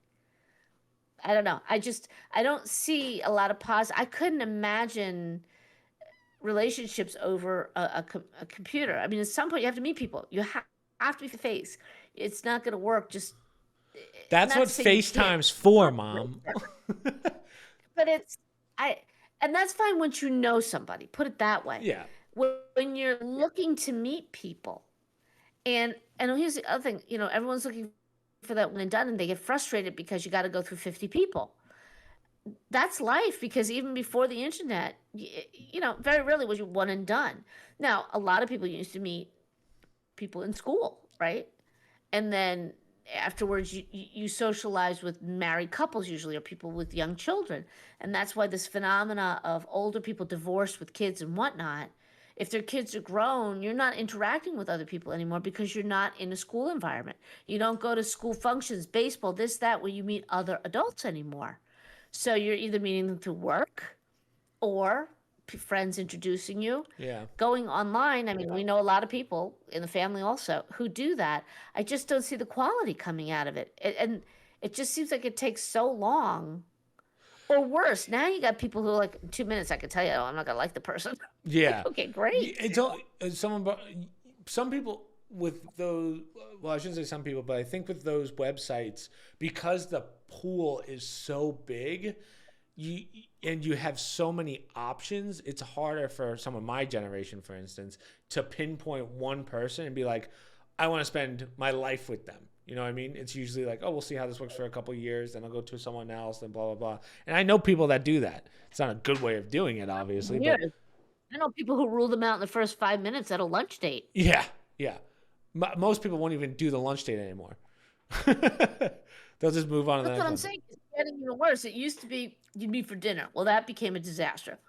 I don't know. I don't see a lot of I couldn't imagine relationships over a computer. I mean, at some point you have to meet people. You have to be face. It's not going to work. Just That's not what to say you can't, FaceTime's for, Mom. but and that's fine once you know somebody. Put it that way. Yeah. When you're looking to meet people, and here's the other thing. Everyone's looking for that one and done, and they get frustrated because you got to go through 50 people. That's life, because even before the internet, very rarely was you one and done. Now, a lot of people used to meet people in school, right? And then afterwards, you socialize with married couples usually, or people with young children. And that's why this phenomena of older people divorced with kids and whatnot, if their kids are grown, you're not interacting with other people anymore because you're not in a school environment. You don't go to school functions, baseball, this, that, where you meet other adults anymore. So you're either meeting them through work or friends introducing you. Yeah. Going online, I mean, we know a lot of people in the family also who do that. I just don't see the quality coming out of it. And it just seems like it takes so long. Or worse, now you got people who are like, in 2 minutes, I can tell you, oh, I'm not going to like the person. Yeah. Okay, great. Some people with those, well, I shouldn't say some people, but I think with those websites, because the pool is so big, you have so many options, it's harder for some of my generation, for instance, to pinpoint one person and be like, I want to spend my life with them. You know what I mean? It's usually like, oh, we'll see how this works for a couple of years, then I'll go to someone else, and blah, blah, blah. And I know people that do that. It's not a good way of doing it, obviously. Yeah. But I know people who rule them out in the first 5 minutes at a lunch date. yeah. Most people won't even do the lunch date anymore. They'll just move on to the That's next what I'm one. saying. It's getting even worse. It used to be you'd meet for dinner. Well, that became a disaster.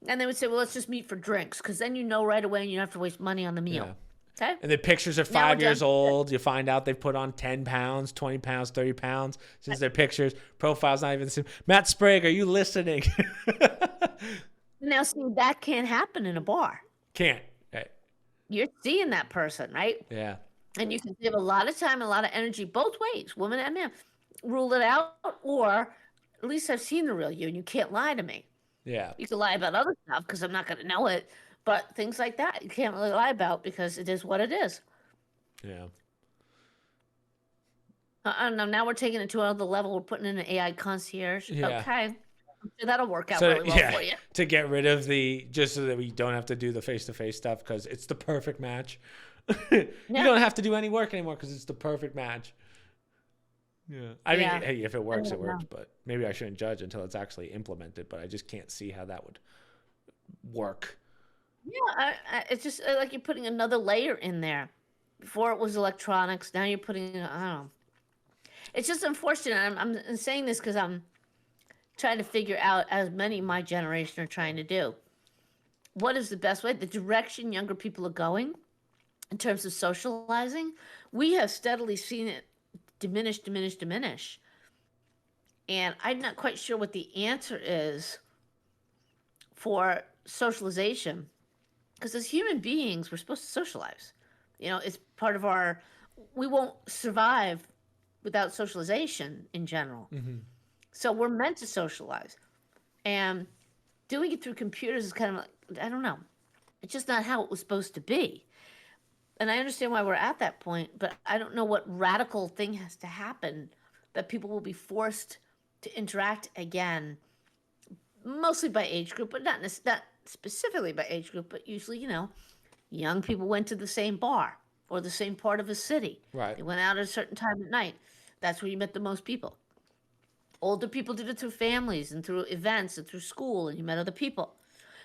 And they would say, well, let's just meet for drinks, because then you know right away and you don't have to waste money on the meal. Yeah. Okay? And the pictures are Now we're 5 years done. old. You find out they've put on 10 pounds, 20 pounds, 30 pounds since their pictures. Profile's not even the same. Matt Sprague, are you listening? Now, see, that can't happen in a bar. Can't. Right. You're seeing that person, right? Yeah. And you can save a lot of time and a lot of energy both ways, woman and man. Rule it out, or at least I've seen the real you, and you can't lie to me. Yeah. You can lie about other stuff because I'm not going to know it, but things like that you can't really lie about because it is what it is. Yeah. I don't know. Now we're taking it to another level. We're putting in an AI concierge. Yeah. Okay. I'm sure that'll work out So, really well for you. to get rid of just so that we don't have to do the face-to-face stuff, because it's the perfect match. You don't have to do any work anymore because it's the perfect match. Yeah. I mean, hey, if it works, it works, but maybe I shouldn't judge until it's actually implemented, but I just can't see how that would work. Yeah, it's just like you're putting another layer in there. Before it was electronics, now you're putting, I don't know. It's just unfortunate. I'm saying this because I'm trying to figure out, as many of my generation are trying to do, what is the best way, the direction younger people are going in terms of socializing. We have steadily seen it diminish. And I'm not quite sure what the answer is for socialization. Because as human beings, we're supposed to socialize. It's part of we won't survive without socialization in general. Mm-hmm. So we're meant to socialize. And doing it through computers is kind of like, I don't know. It's just not how it was supposed to be. And I understand why we're at that point, but I don't know what radical thing has to happen that people will be forced to interact again, mostly by age group, but not specifically by age group, but usually, young people went to the same bar or the same part of a city. Right. They went out at a certain time at night. That's where you met the most people. Older people did it through families and through events and through school, and you met other people.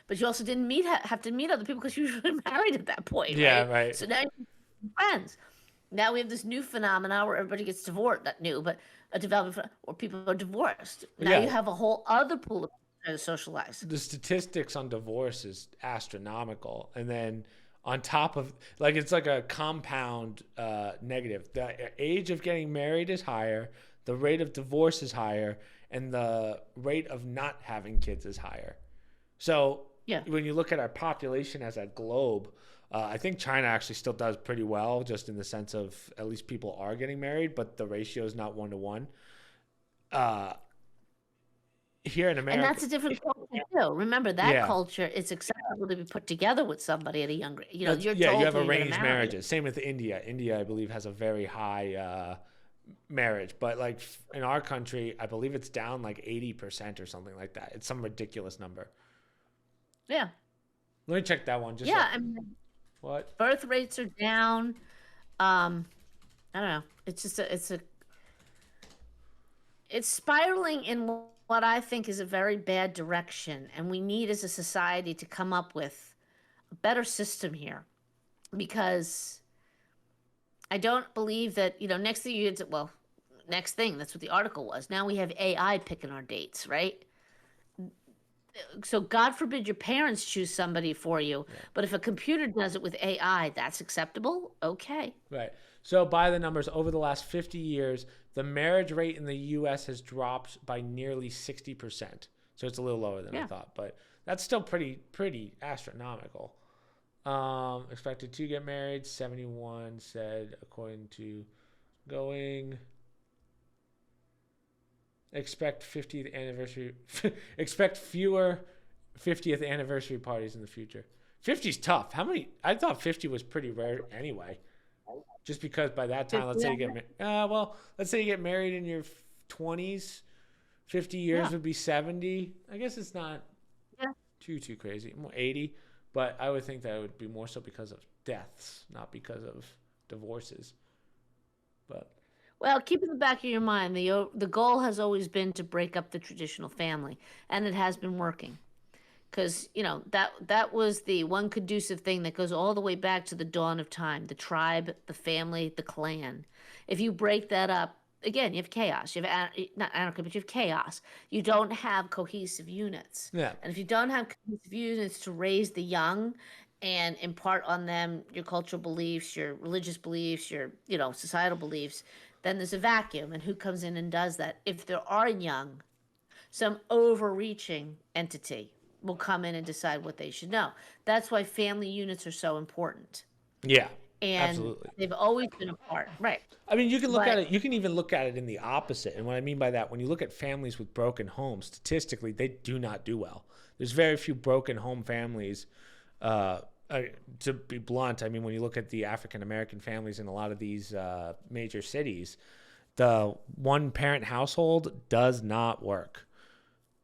But you also didn't have to meet other people because you were usually married at that point. Yeah, right. So now you're friends. Now we have this new phenomenon where everybody gets divorced. Not new, but a development where people are divorced. Now you have a whole other pool of people to socialize. The statistics on divorce is astronomical. And then on top of, it's like a compound negative. The age of getting married is higher. The rate of divorce is higher. And the rate of not having kids is higher. So Yeah. when you look at our population as a globe, I think China actually still does pretty well, just in the sense of at least people are getting married, but the ratio is not 1 to 1. Uh, Here in And America, that's a different culture too. Remember that yeah, culture, it's acceptable to be put together with somebody at a younger, that's you're yeah. You told have who you're going to arranged marry. marriages. Same with India. India, I believe, has a very high marriage, but like in our country, I believe it's down like 80% or something like that. It's some ridiculous number. Yeah. Let me check that one. Just Yeah. I mean, what? birth rates are down. Um, I don't know. It's just it's spiraling in what I think is a very bad direction. And we need as a society to come up with a better system here because I don't believe that, next thing well, next thing, that's what the article was. Now we have AI picking our dates, right? So God forbid your parents choose somebody for you, Yeah. but if a computer does it with AI, that's acceptable. Okay. Right. So by the numbers, over the last 50 years, the marriage rate in the U.S. has dropped by nearly 60%. So it's a little lower than I Yeah. thought, but that's still pretty astronomical. Expected to get married, 71 said, according to going. Expect 50th anniversary. Expect fewer 50th anniversary parties in the future. 50's tough. How many? I thought 50 was pretty rare anyway. Just because by that time, let's say you get well, let's say you get married in your 20s, 50 years Yeah. would be 70. I guess it's not Yeah. too crazy. More 80, but I would think that it would be more so because of deaths, not because of divorces. But Well, keep in the back of your mind the goal has always been to break up the traditional family, and it has been working. Because that was the one conducive thing that goes all the way back to the dawn of time, the tribe, the family, the clan. If you break that up, again, you have chaos. You have not anarchy, but you have chaos. You don't have cohesive units, yeah, and if you don't have cohesive units to raise the young and impart on them your cultural beliefs, your religious beliefs, your societal beliefs, then there's a vacuum. And who comes in and does that? If there are young, some overreaching entity will come in and decide what they should know. That's why family units are so important. yeah, And absolutely. they've always been a part. Right. I mean, you can look at But it. You can even look at it in the opposite. And what I mean by that, when you look at families with broken homes, statistically, they do not do well. There's very few broken home families. Uh, to be blunt, I mean, when you look at the African American families in a lot of these major cities, the one parent household does not work.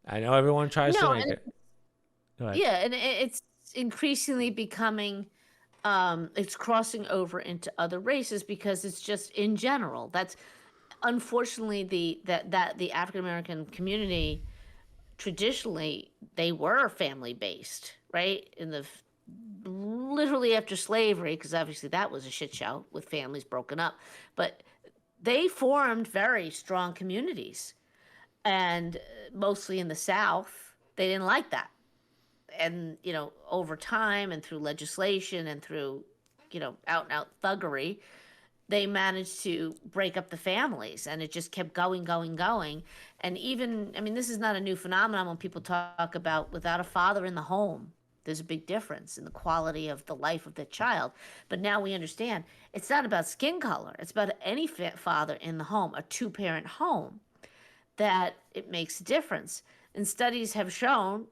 I know everyone tries to no, make and it. Go ahead. yeah, and it's increasingly becoming it's crossing over into other races because it's just in general. That's unfortunately the African American community traditionally they were family based, right? In the literally after slavery, because obviously that was a shit show with families broken up, but they formed very strong communities, and mostly in the South, they didn't like that. And over time and through legislation and through out and out thuggery, they managed to break up the families, and it just kept going. And even, I mean, this is not a new phenomenon when people talk about without a father in the home. There's a big difference in the quality of the life of the child. But now we understand it's not about skin color. It's about any father in the home, a two-parent home, that it makes a difference. And studies have shown,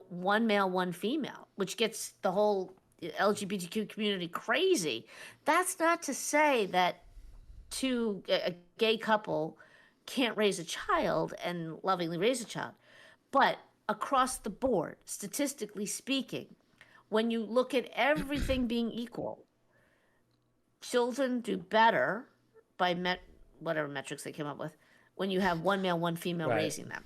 one male, one female, which gets the whole LGBTQ community crazy. That's not to say that a gay couple can't raise a child and lovingly raise a child. But across the board, statistically speaking, when you look at everything being equal, children do better by whatever metrics they came up with when you have one male, one female Right. raising them.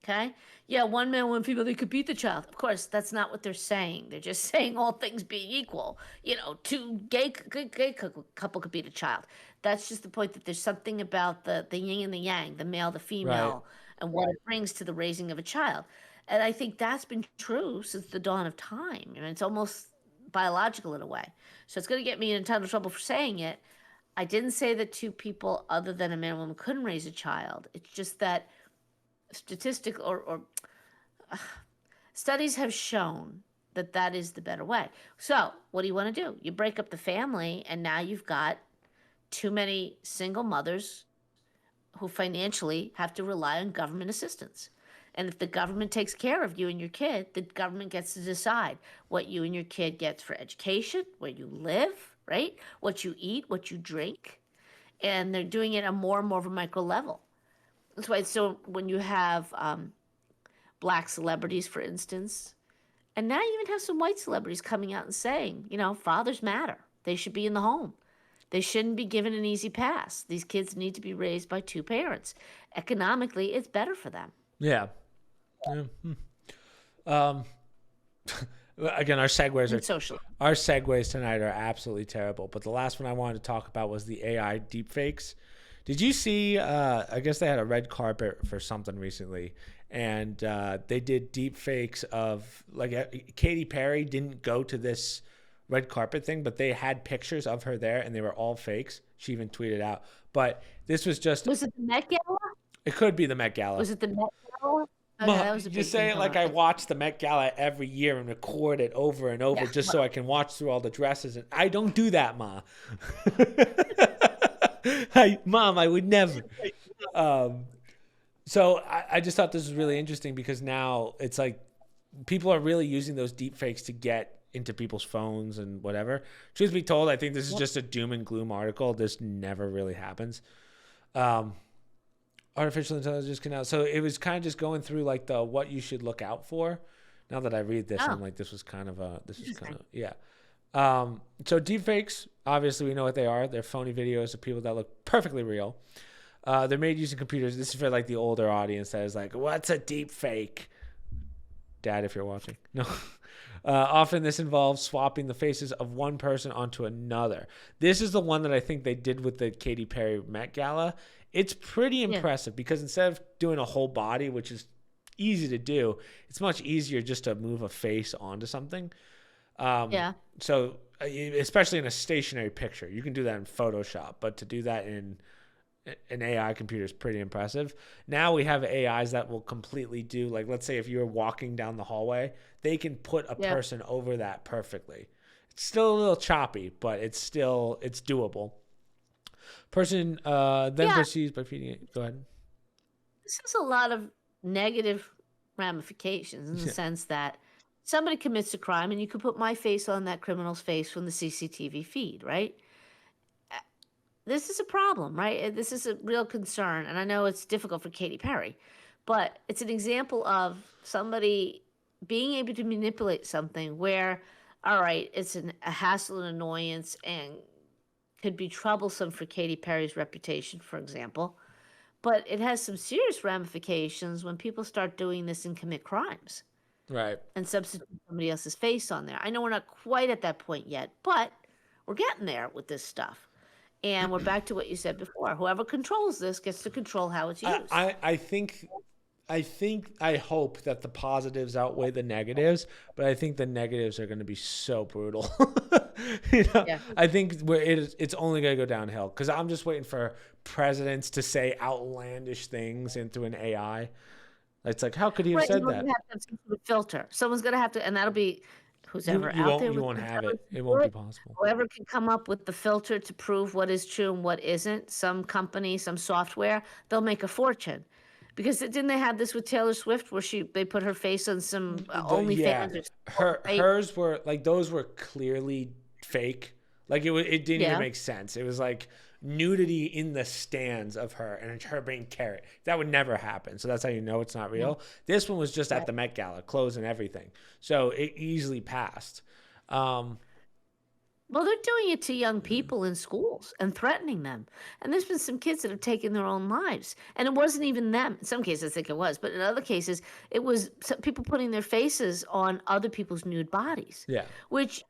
Okay? Yeah, one male, one female, they could beat the child. Of course, that's not what they're saying. They're just saying all things being equal. Two gay couple could beat a child. That's just the point that there's something about the yin and the yang, the male, the Right. female, and what it brings to the raising of a child. And I think that's been true since the dawn of time. I mean, it's almost biological in a way. So it's going to get me in a ton of trouble for saying it. I didn't say that two people other than a man and woman couldn't raise a child. It's just that statistic or Studies have shown that that is the better way. So, what do you want to do? You break up the family, and now you've got too many single mothers who financially have to rely on government assistance. And if the government takes care of you and your kid, the government gets to decide what you and your kid gets for education, where you live, right? What you eat, what you drink. And they're doing it on more and more of a micro level. That's why. So when you have black celebrities, for instance, and now you even have some white celebrities coming out and saying, fathers matter. They should be in the home. They shouldn't be given an easy pass. These kids need to be raised by two parents. Economically, it's better for them. Yeah. Again, our segues tonight are absolutely terrible. But the last one I wanted to talk about was the AI deepfakes. Did you see? I guess they had a red carpet for something recently, and they did deepfakes of Katy Perry didn't go to this red carpet thing, but they had pictures of her there, and they were all fakes. She even tweeted out. But this was just. Was it the Met Gala? It could be the Met Gala. Was it the Met Gala? Okay, that was a you say it like I watch the Met Gala every year and record it over and over just so I can watch through all the dresses. And I don't do that, Ma. Mom, I would never. So I just thought this was really interesting because now it's like people are really using those deep fakes to get into people's phones and whatever. Truth be told, I think this is just a doom and gloom article. This never really happens. Artificial intelligence can now. So it was kind of just going through like the what you should look out for. Now that I read this, I'm like, this was kind of yeah. So deepfakes, obviously we know what they are. They're phony videos of people that look perfectly real. They're made using computers. This is for like the older audience that is like, what's a deepfake? Dad, if you're watching. No. Often this involves swapping the faces of one person onto another. This is the one that I think they did with the Katy Perry Met Gala. It's pretty impressive because instead of doing a whole body, which is easy to do, it's much easier just to move a face onto something. So especially in a stationary picture, you can do that in Photoshop, but to do that in an AI computer is pretty impressive. Now we have AIs that will completely do, like, let's say if you're walking down the hallway, they can put a person over that perfectly. It's still a little choppy, but it's doable. Person then proceeds by feeding it. Go ahead. This has a lot of negative ramifications in the sense that somebody commits a crime and you could put my face on that criminal's face from the CCTV feed, right? This is a problem, right? This is a real concern. And I know it's difficult for Katy Perry, but it's an example of somebody being able to manipulate something where, all right, it's a hassle and annoyance and could be troublesome for Katy Perry's reputation, for example. But it has some serious ramifications when people start doing this and commit crimes. Right. And substitute somebody else's face on there. I know we're not quite at that point yet, but we're getting there with this stuff. And we're back to what you said before. Whoever controls this gets to control how it's used. I hope that the positives outweigh the negatives, but I think the negatives are going to be so brutal. I think it's only going to go downhill because I'm just waiting for presidents to say outlandish things into an AI. It's like, how could he have said that? You have to have a filter. Someone's going to have to, and that'll be who's ever out there. You won't have it. It won't be possible. Whoever can come up with the filter to prove what is true and what isn't, some company, some software, they'll make a fortune. Because didn't they have this with Taylor Swift where they put her face on some OnlyFans? Hers were like, those were clearly fake. Like it didn't even make sense. It was like nudity in the stands of her and her being carrot. That would never happen. So that's how you know it's not real. This one was just at the Met Gala, clothes and everything. So it easily passed. Well, they're doing it to young people in schools and threatening them. And there's been some kids that have taken their own lives. And it wasn't even them. In some cases, I think it was. But in other cases, it was people putting their faces on other people's nude bodies. Yeah. Which,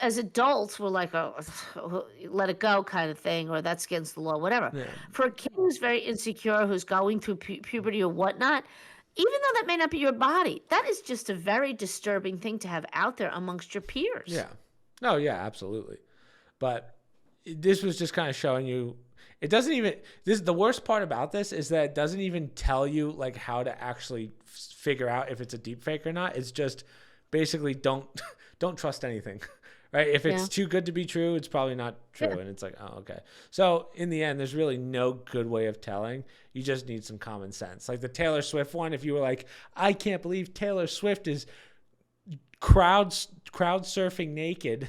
as adults, we're like, oh, let it go kind of thing, or that's against the law, whatever. Yeah. For a kid who's very insecure, who's going through puberty or whatnot, even though that may not be your body, that is just a very disturbing thing to have out there amongst your peers. Yeah. Oh, yeah, absolutely. But this was just kind of showing you, it doesn't even, the worst part about this is that it doesn't even tell you like how to actually figure out if it's a deep fake or not. It's just basically don't trust anything. Right? If it's too good to be true, it's probably not true. Yeah. And it's like, oh, okay. So in the end, there's really no good way of telling. You just need some common sense. Like the Taylor Swift one, if you were like, I can't believe Taylor Swift is crowd surfing naked,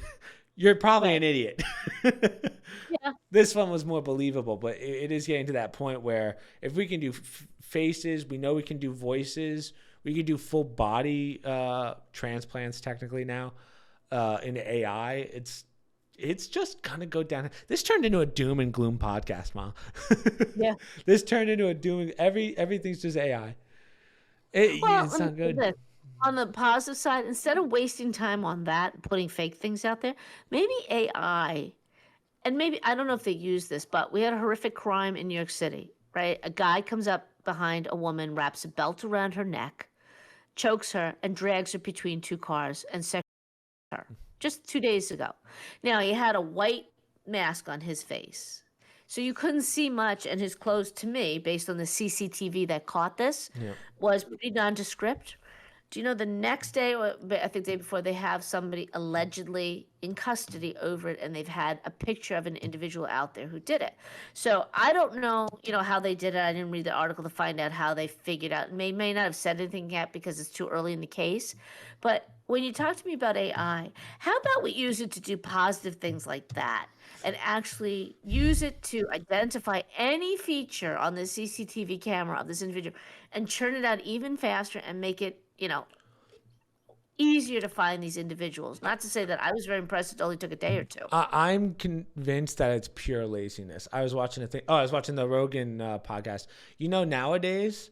you're probably an idiot. Yeah. This one was more believable, but it is getting to that point where if we can do faces, we know we can do voices, we can do full body transplants technically now. Into AI, it's just gonna go down. This turned into a doom and gloom podcast, Mom. Yeah. This turned into a doom. Everything's just AI. It's not good. On the positive side, instead of wasting time on that, putting fake things out there, maybe AI, and maybe, I don't know if they use this, but we had a horrific crime in New York City, right? A guy comes up behind a woman, wraps a belt around her neck, chokes her, and drags her between two cars and her just 2 days ago. Now, he had a white mask on his face, so you couldn't see much, and his clothes, to me, based on the CCTV that caught this, was pretty nondescript. Do you know the next day, or I think the day before, they have somebody allegedly in custody over it, and they've had a picture of an individual out there who did it. So I don't know, how they did it. I didn't read the article to find out how they figured out. May not have said anything yet because it's too early in the case. But when you talk to me about AI, how about we use it to do positive things like that and actually use it to identify any feature on the CCTV camera of this individual and churn it out even faster and make it, easier to find these individuals. Not to say that I was very impressed. It only took a day or two. I'm convinced that it's pure laziness. I was watching I was watching the Rogan podcast. Nowadays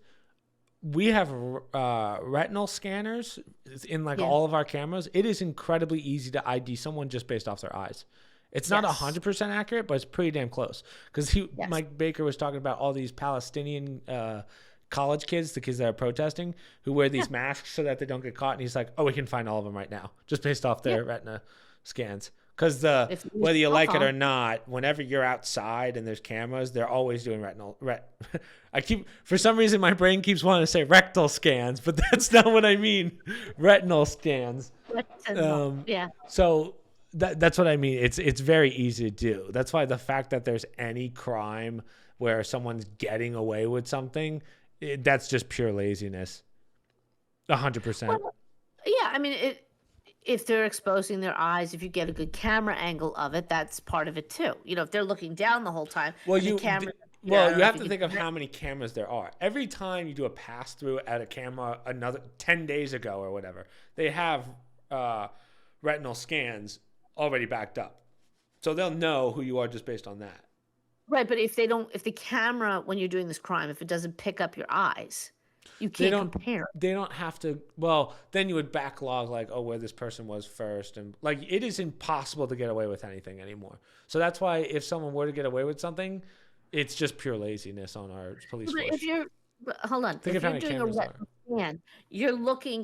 we have retinal scanners in all of our cameras. It is incredibly easy to ID someone just based off their eyes. It's not 100% accurate, but it's pretty damn close. Because Mike Baker was talking about all these Palestinian college kids, the kids that are protesting, who wear these masks so that they don't get caught. And he's like, oh, we can find all of them right now just based off their retina scans. Because whether you like it or not, whenever you're outside and there's cameras, they're always doing for some reason, my brain keeps wanting to say rectal scans, but that's not what I mean. Retinal scans. So that's what I mean. It's very easy to do. That's why the fact that there's any crime where someone's getting away with something, that's just pure laziness. 100%. Well, yeah, I mean, if they're exposing their eyes, if you get a good camera angle of it, that's part of it too. If they're looking down the whole time. Well, you have to think of how many cameras there are. Every time you do a pass through at a camera, another 10 days ago or whatever, they have retinal scans already backed up, so they'll know who you are just based on that. Right, but if the camera, when you're doing this crime, if it doesn't pick up your eyes, you can't compare. They don't have to. Well, then you would backlog where this person was first, and it is impossible to get away with anything anymore. So that's why if someone were to get away with something, it's just pure laziness on our police force. Hold on. If you're doing a retinal scan, you're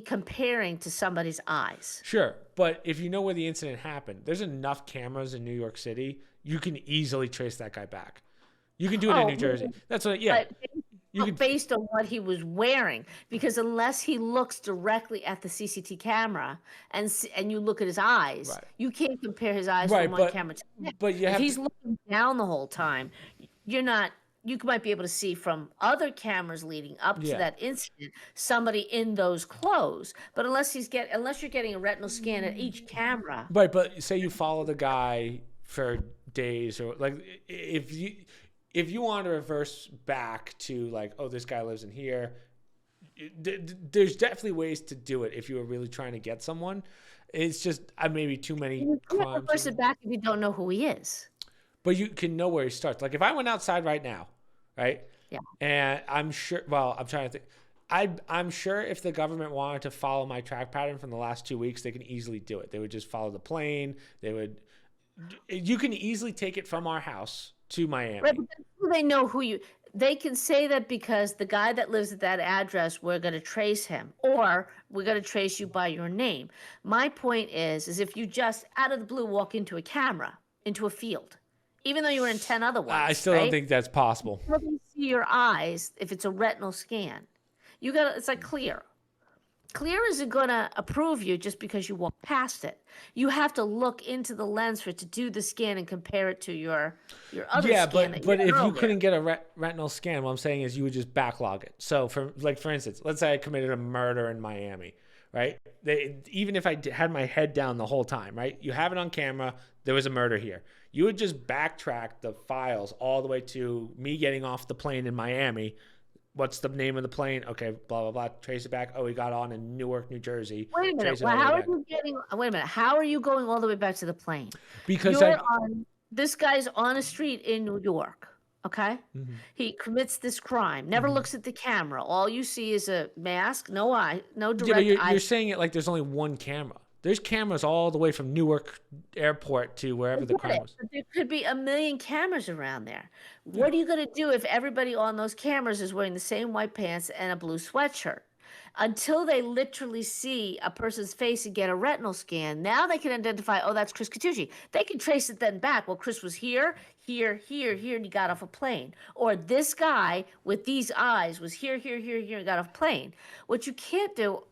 comparing to somebody's eyes. Sure, but if you know where the incident happened, there's enough cameras in New York City. You can easily trace that guy back. You can do it in New Jersey. That's what. Yeah. Based on what he was wearing, because unless he looks directly at the CCTV camera and you look at his eyes, you can't compare his eyes from one camera to the next. But if he's looking down the whole time, you're not. You might be able to see from other cameras leading up to that incident somebody in those clothes. But unless you're getting a retinal scan at each camera, right? But say you follow the guy for days, or if you want to reverse back to this guy lives in here, there's definitely ways to do it if you were really trying to get someone. It's just maybe too many crimes. You can't reverse it back if you don't know who he is. But you can know where he starts. If I went outside right now, right? Yeah. And I'm sure. Well, I'm trying to think. I'm sure if the government wanted to follow my track pattern from the last 2 weeks, they can easily do it. They would just follow the plane. You can easily take it from our house to Miami. Right, but they know who you. They can say that because the guy that lives at that address, we're going to trace him, or we're going to trace you by your name. My point is if you just out of the blue walk into a camera, into a field, even though you were in 10 other I ones, still don't right? think that's possible. You can see your eyes if it's a retinal scan. You got it's like clear. Clear isn't going to approve you just because you walk past it. You have to look into the lens for it to do the scan and compare it to your other Yeah, scan that but you did if you earlier. couldn't get a retinal scan, what I'm saying is you would just backlog it. So for instance, let's say I committed a murder in Miami, right? Even if I had my head down the whole time, right? You have it on camera. There was a murder here. You would just backtrack the files all the way to me getting off the plane in Miami. What's the name of the plane? Okay, blah, blah, blah. Trace it back. Oh, we got on in Newark, New Jersey. Wait a minute. Trace it Well, all the way how are back. you getting? Wait a minute. How are you going all the way back to the plane? Because You're on. This guy's on a street in New York. Okay. Mhm. He commits this crime. Never looks at the camera. All you see is a mask, no eye, no Yeah, direct but eye. you're saying it like there's only one camera. There's cameras all the way from Newark Airport to wherever the crime was. But there could be a million cameras around there. What are you going to do if everybody on those cameras is wearing the same white pants and a blue sweatshirt? Until they literally see a person's face and get a retinal scan, now they can identify, oh, that's Chris Catucci. They can trace it then back. Well, Chris was here, here, here, here, and he got off a plane. Or this guy with these eyes was here, here, here, here, and got off a plane. What you can't do,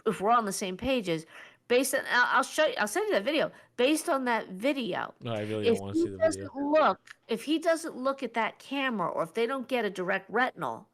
if we're on the same pages, based on, I'll show you, I'll send you that video. Based on that video, No, I really don't want to see the video. if he doesn't look at that camera, or if they don't get a direct retinal,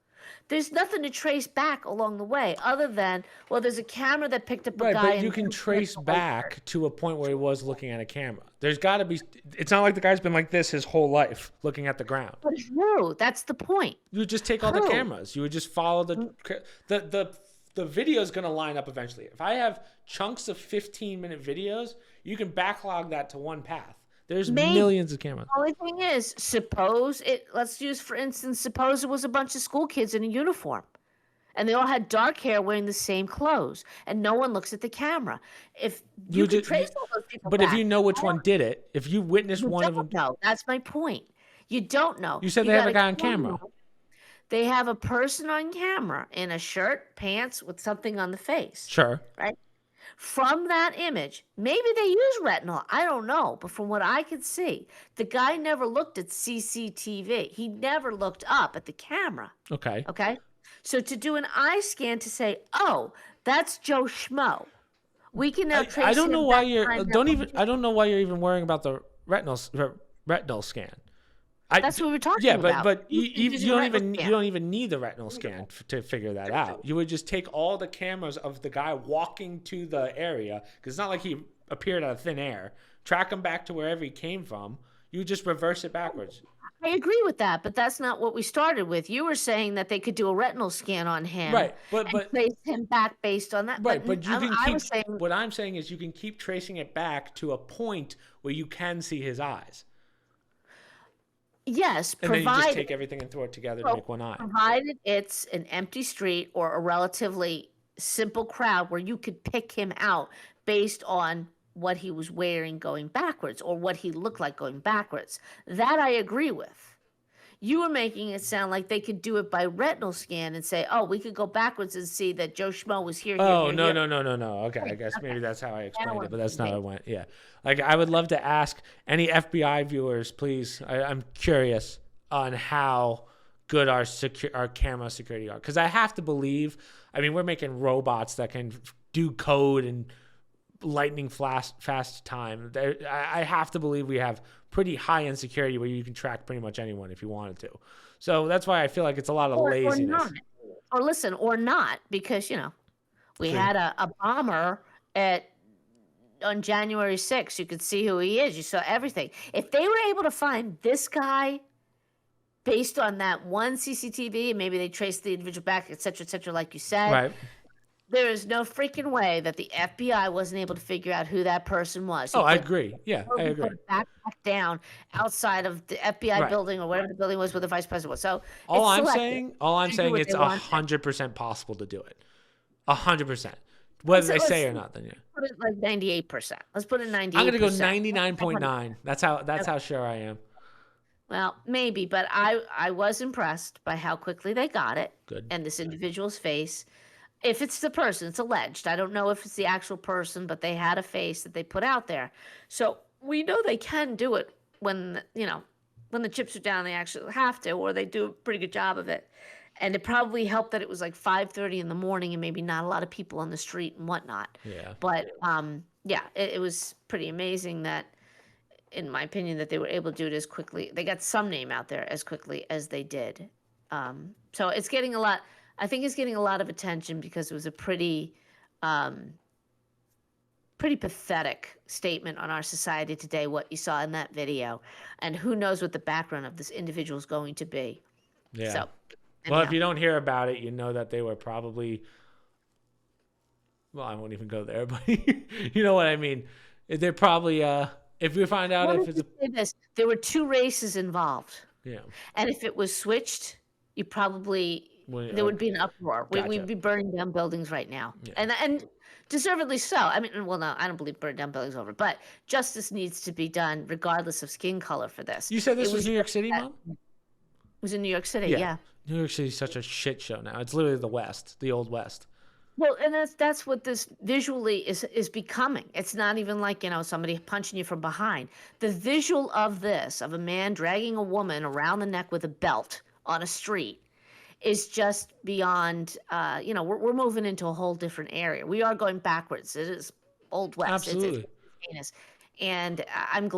there's nothing to trace back along the way other than, well, there's a camera that picked up a Right, guy. but you can trace back to a point where he was looking at a camera. There's got to be. It's not like the guy's been like this his whole life, looking at the ground. But true, that's the point. You would just take all the True. cameras. You would just follow the video is going to line up eventually. If I have chunks of 15-minute videos, you can backlog that to one path. There's millions of cameras. The only thing is, let's use, for instance, suppose it was a bunch of school kids in a uniform and they all had dark hair wearing the same clothes and no one looks at the camera. If you could trace all those people But back, if you know which one did it, if you witnessed one of them. No, that's my point. You don't know. You said they have a guy on camera. They have a person on camera in a shirt, pants, with something on the face. Sure. Right? From that image, maybe they use retinal. I don't know. But from what I could see, the guy never looked at CCTV. He never looked up at the camera. Okay. Okay? So to do an eye scan to say, oh, that's Joe Schmo, we can now trace I don't know why you're I don't know why you're even worrying about the retinal scan. That's what we're talking about. But you don't even need the retinal scan to figure that out. You would just take all the cameras of the guy walking to the area, because it's not like he appeared out of thin air. Track him back to wherever he came from. You just reverse it backwards. I agree with that, but that's not what we started with. You were saying that they could do a retinal scan on him, right? But place him back based on that. Right, but you can keep. What I'm saying is you can keep tracing it back to a point where you can see his eyes. Yes, and then you just take everything and throw it together to make one eye. Provided it's an empty street or a relatively simple crowd where you could pick him out based on what he was wearing going backwards or what he looked like going backwards. That I agree with. You were making it sound like they could do it by retinal scan and say, oh, we could go backwards and see that Joe Schmo was here. Oh, no. Okay, I guess maybe that's how I explained it, but that's not how it went. Yeah. Like, I would love to ask any FBI viewers, please. I'm curious on how good our camera security are. Because I have to believe, I mean, we're making robots that can do code and lightning fast time. I have to believe we have pretty high end security where you can track pretty much anyone if you wanted to. So that's why I feel like it's a lot of laziness. Or not, because, we had a bomber on January 6th. You could see who he is. You saw everything. If they were able to find this guy based on that one CCTV, and maybe they traced the individual back, et cetera, like you said, right. There is no freaking way that the FBI wasn't able to figure out who that person was. I agree. Yeah, I agree. Back down outside of the FBI building or whatever the building was where the vice president was. So all I'm saying, it's 100% possible to do it. 100%. Whether they say or not, then yeah. Put it like 98%. Let's put it 98%. I'm gonna go 99.9. That's how sure I am. Well, maybe, but I was impressed by how quickly they got it. Good. And this individual's face. If it's the person, it's alleged. I don't know if it's the actual person, but they had a face that they put out there. So we know they can do it when when the chips are down, they actually have to, or they do a pretty good job of it. And it probably helped that it was like 5:30 in the morning and maybe not a lot of people on the street and whatnot. Yeah. But yeah, it was pretty amazing that, in my opinion, that they were able to do it as quickly. They got some name out there as quickly as they did. So it's getting a lot. I think it's getting a lot of attention because it was a pretty pathetic statement on our society today, what you saw in that video. And who knows what the background of this individual is going to be. Yeah. So, well, if anyhow. you don't hear about it, you know that they were probably, well, I won't even go there, but you know what I mean. They're probably, if we find out Let if me it's, just say this. There were two races involved. yeah, And if it was switched, you probably Well, there would be an uproar. Gotcha. We'd be burning down buildings right now, Yeah. and deservedly so. I mean, well, no, I don't believe burn down buildings over, but justice needs to be done regardless of skin color for this. you said this It was New York City, Mom? It was in New York City, yeah. New York City's such a shit show now. It's literally the West, the old West. Well, and that's what this visually is becoming. It's not even like, somebody punching you from behind. The visual of this, of a man dragging a woman around the neck with a belt on a street, is just beyond, we're moving into a whole different area. We are going backwards. It is Old West. Absolutely. It's heinous. And I'm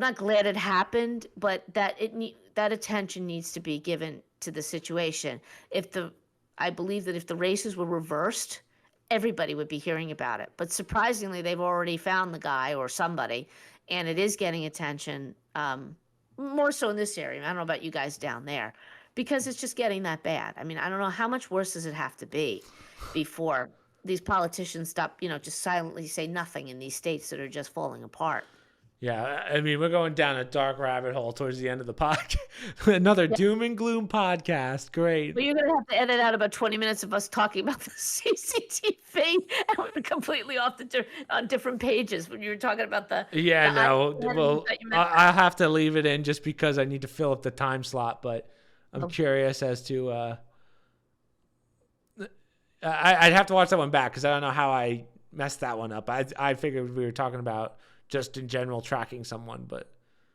not glad it happened, but that attention needs to be given to the situation. I believe that if the races were reversed, everybody would be hearing about it. But surprisingly, they've already found the guy or somebody, and it is getting attention, more so in this area. I don't know about you guys down there, because it's just getting that bad. I mean, I don't know how much worse does it have to be before these politicians stop, just silently say nothing in these states that are just falling apart. Yeah, I mean, we're going down a dark rabbit hole towards the end of the podcast. Another doom and gloom podcast. Great. But you're going to have to edit out about 20 minutes of us talking about the CCTV, and we're completely off on different pages when you were talking about the. Yeah, the no. Well, I'll have to leave it in just because I need to fill up the time slot. But I'm curious as to. I'd have to watch that one back because I don't know how I messed that one up. I figured we were talking about just in general tracking someone, but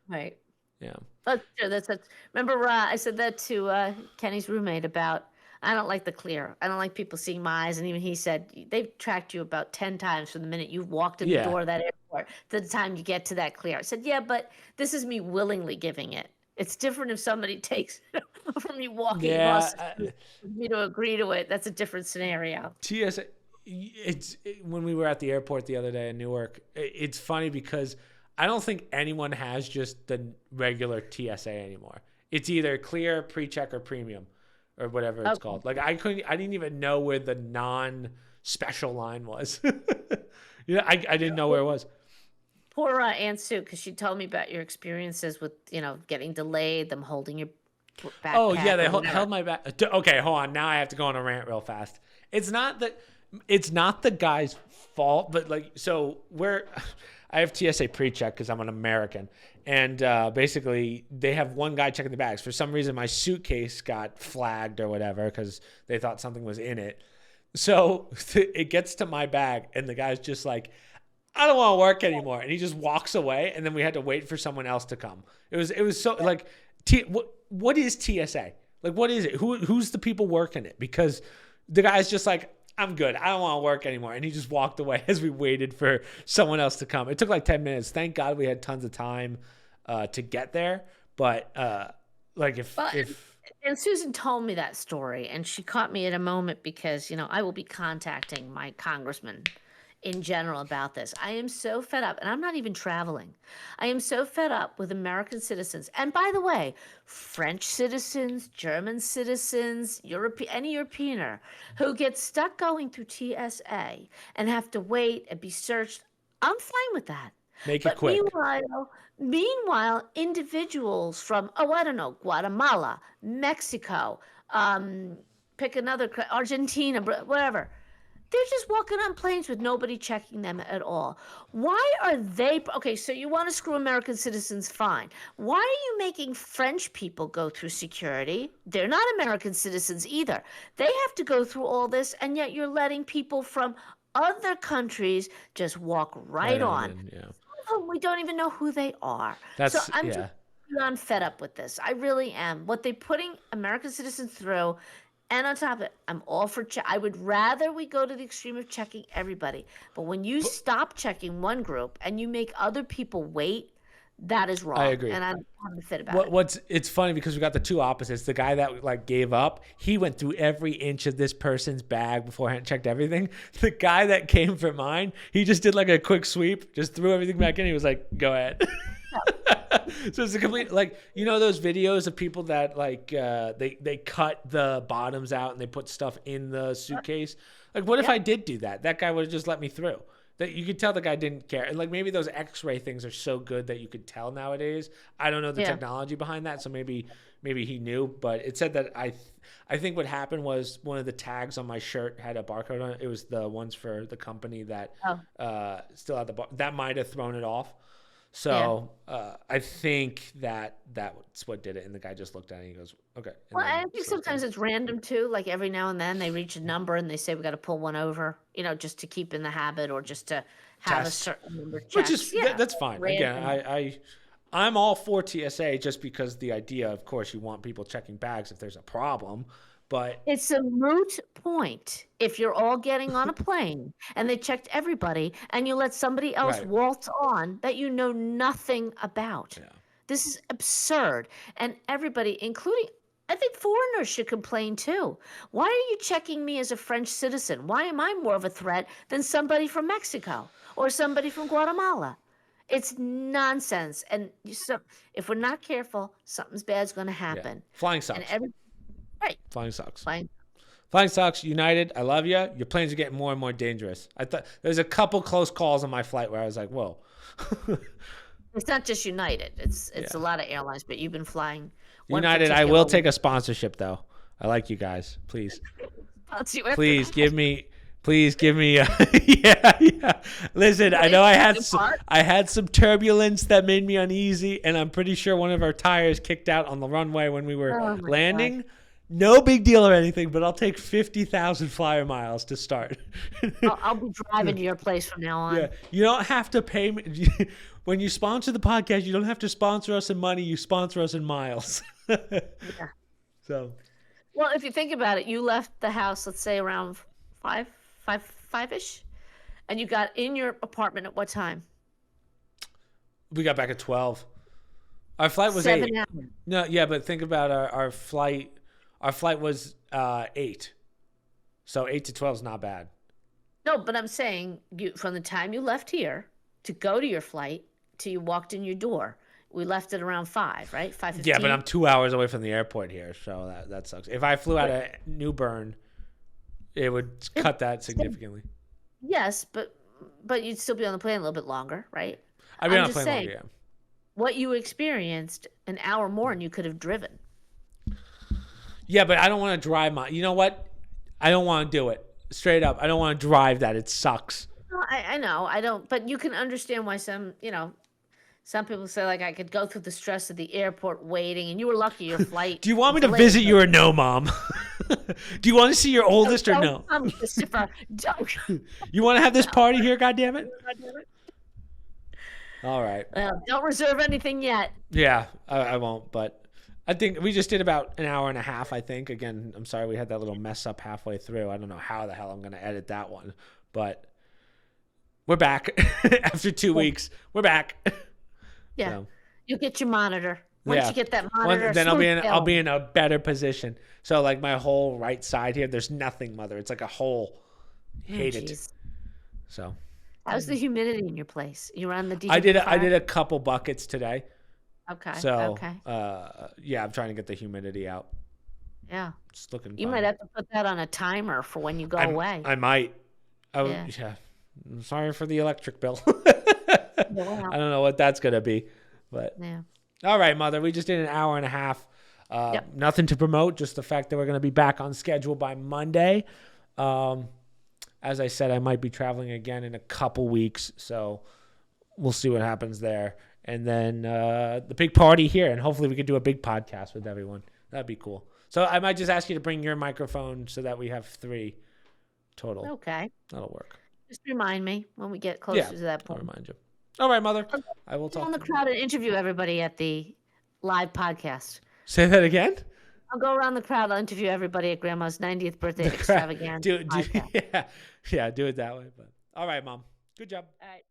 right. Yeah. That's true. That's remember I said that to Kenny's roommate about I don't like the clear. I don't like people seeing my eyes, and even he said they've tracked you about 10 times from the minute you walked in the door of that airport to the time you get to that clear. I said, yeah, but this is me willingly giving it. It's different if somebody takes it from you walking across me to agree to it. That's a different scenario. TSA. When we were at the airport the other day in Newark, it's funny because I don't think anyone has just the regular TSA anymore. It's either clear, pre-check, or premium, or whatever it's called. Like I didn't even know where the non-special line was. I didn't know where it was. Poor Aunt Sue, because she told me about your experiences with getting delayed, them holding your backpack. Oh yeah, they held my back. Okay, hold on. Now I have to go on a rant real fast. It's not the guy's fault, but I have TSA pre-check because I'm an American, and basically they have one guy checking the bags. For some reason, my suitcase got flagged or whatever because they thought something was in it. So it gets to my bag, and the guy's just like, I don't want to work anymore, and he just walks away, and then we had to wait for someone else to come. It was so like, what is TSA? Like, what is it? Who's the people working it? Because the guy's just like, I'm good. I don't want to work anymore. And he just walked away as we waited for someone else to come. It took like 10 minutes. Thank God we had tons of time to get there. But and Susan told me that story, and she caught me at a moment because, I will be contacting my congressman in general about this. I am so fed up, and I'm not even traveling. I am so fed up with American citizens. And by the way, French citizens, German citizens, any Europeaner who gets stuck going through TSA and have to wait and be searched. I'm fine with that. Make it quick. Meanwhile, individuals from, Guatemala, Mexico, pick another, Argentina, whatever. They're just walking on planes with nobody checking them at all. Why are they? Okay, so you want to screw American citizens, fine. Why are you making French people go through security? They're not American citizens either. They have to go through all this, and yet you're letting people from other countries just walk right on. Yeah. Some them, we don't even know who they are. So That's I'm just yeah. beyond fed up with this. I really am. What they're putting American citizens through, and on top of it, I'm all for I would rather we go to the extreme of checking everybody. But when you stop checking one group and you make other people wait, that is I wrong. agree. And I'm having a fit about it. It's funny because we got the two opposites. The guy that like gave up, he went through every inch of this person's bag beforehand, checked everything. The guy that came for mine, he just did like a quick sweep, just threw everything back in. He was like, "Go ahead." So it's a complete like those videos of people that like they cut the bottoms out and they put stuff in the suitcase. Like, what if I did do that? That guy would have just let me through. That you could tell the guy didn't care. And like maybe those X-ray things are so good that you could tell nowadays. I don't know the technology behind that, so maybe he knew. But it said that I think what happened was one of the tags on my shirt had a barcode on it. It was the ones for the company that still had the bar. That might have thrown it off. So I think that's what did it. And the guy just looked at it and he goes, okay. Well, I think sometimes it's random too. Like every now and then they reach a number and they say we got to pull one over, just to keep in the habit or just to have a certain number checked. Which is that's fine. Random. Again, I'm all for TSA just because the idea, of course, you want people checking bags if there's a problem. But it's a moot point if you're all getting on a plane and they checked everybody and you let somebody else waltz on that you know nothing about. Yeah. This is absurd. And everybody, including, I think foreigners should complain too. Why are you checking me as a French citizen? Why am I more of a threat than somebody from Mexico or somebody from Guatemala? It's nonsense. And so if we're not careful, something's bad's going to happen. Yeah. Flying sucks. Right. Flying sucks. Flying sucks. United, I love you. Your planes are getting more and more dangerous. I thought there's a couple close calls on my flight where I was like, whoa. It's not just United. It's a lot of airlines, but you've been flying. United, I will take a sponsorship though. I like you guys. Please. Please give me yeah. Listen, I know I had some turbulence that made me uneasy, and I'm pretty sure one of our tires kicked out on the runway when we were landing. God. No big deal or anything, but I'll take 50,000 flyer miles to start. I'll be driving to your place from now on. Yeah, you don't have to pay me. When you sponsor the podcast, you don't have to sponsor us in money. You sponsor us in miles. Yeah. So. Well, if you think about it, you left the house, let's say around five-ish, and you got in your apartment at what time? We got back at 12. Our flight was 7 8. hours. No, yeah, but think about our flight. Our flight was 8. So 8 to 12 is not bad. No, but I'm saying from the time you left here to go to your flight till you walked in your door, we left it around 5, right? 5:15. Yeah, but I'm 2 hours away from the airport here, so that sucks. If I flew out of New Bern, it would cut that significantly. Yes, but you'd still be on the plane a little bit longer, right? I'd be on the plane longer, yeah. What you experienced an hour more and you could have driven. Yeah, but I don't want to drive you know what? I don't want to do it. Straight up. I don't want to drive that. It sucks. No, I know. I don't. But you can understand why some people say, like, I could go through the stress of the airport waiting, and you were lucky your flight. Do you want me to visit you or no, Mom? Do you want to see your oldest or no? Christopher, don't. You want to have this party here, goddammit? All right. Well, don't reserve anything yet. Yeah, I won't, but I think we just did about an hour and a half, I think. Again, I'm sorry we had that little mess up halfway through. I don't know how the hell I'm going to edit that one, but we're back after 2 weeks. We're back. Yeah. So. You'll get your monitor. Once you get that monitor, then I'll be in a better position. So like my whole right side here, there's nothing, Mother. It's like a hole. Hate it. So. How's the humidity in your place? You're on the dehumidifier? I did a couple buckets today. Okay. So yeah, I'm trying to get the humidity out. Yeah. It's looking. You might have to put that on a timer for when you go away. I might. Yeah. I'm sorry for the electric bill. I don't know what that's gonna be, but yeah. All right, Mother. We just did an hour and a half. Nothing to promote, just the fact that we're gonna be back on schedule by Monday. As I said, I might be traveling again in a couple weeks, so we'll see what happens there. And then the big party here, and hopefully we can do a big podcast with everyone. That'd be cool. So I might just ask you to bring your microphone so that we have 3 total. Okay. That'll work. Just remind me when we get closer to that point. I'll remind you. All right, Mother. I will Go talk around to the you. crowd and interview everybody at the live podcast. Say that again? I'll go around the crowd. I'll interview everybody at Grandma's 90th birthday extravaganza do, podcast. yeah, do it that way. But all right, Mom. Good job. All right.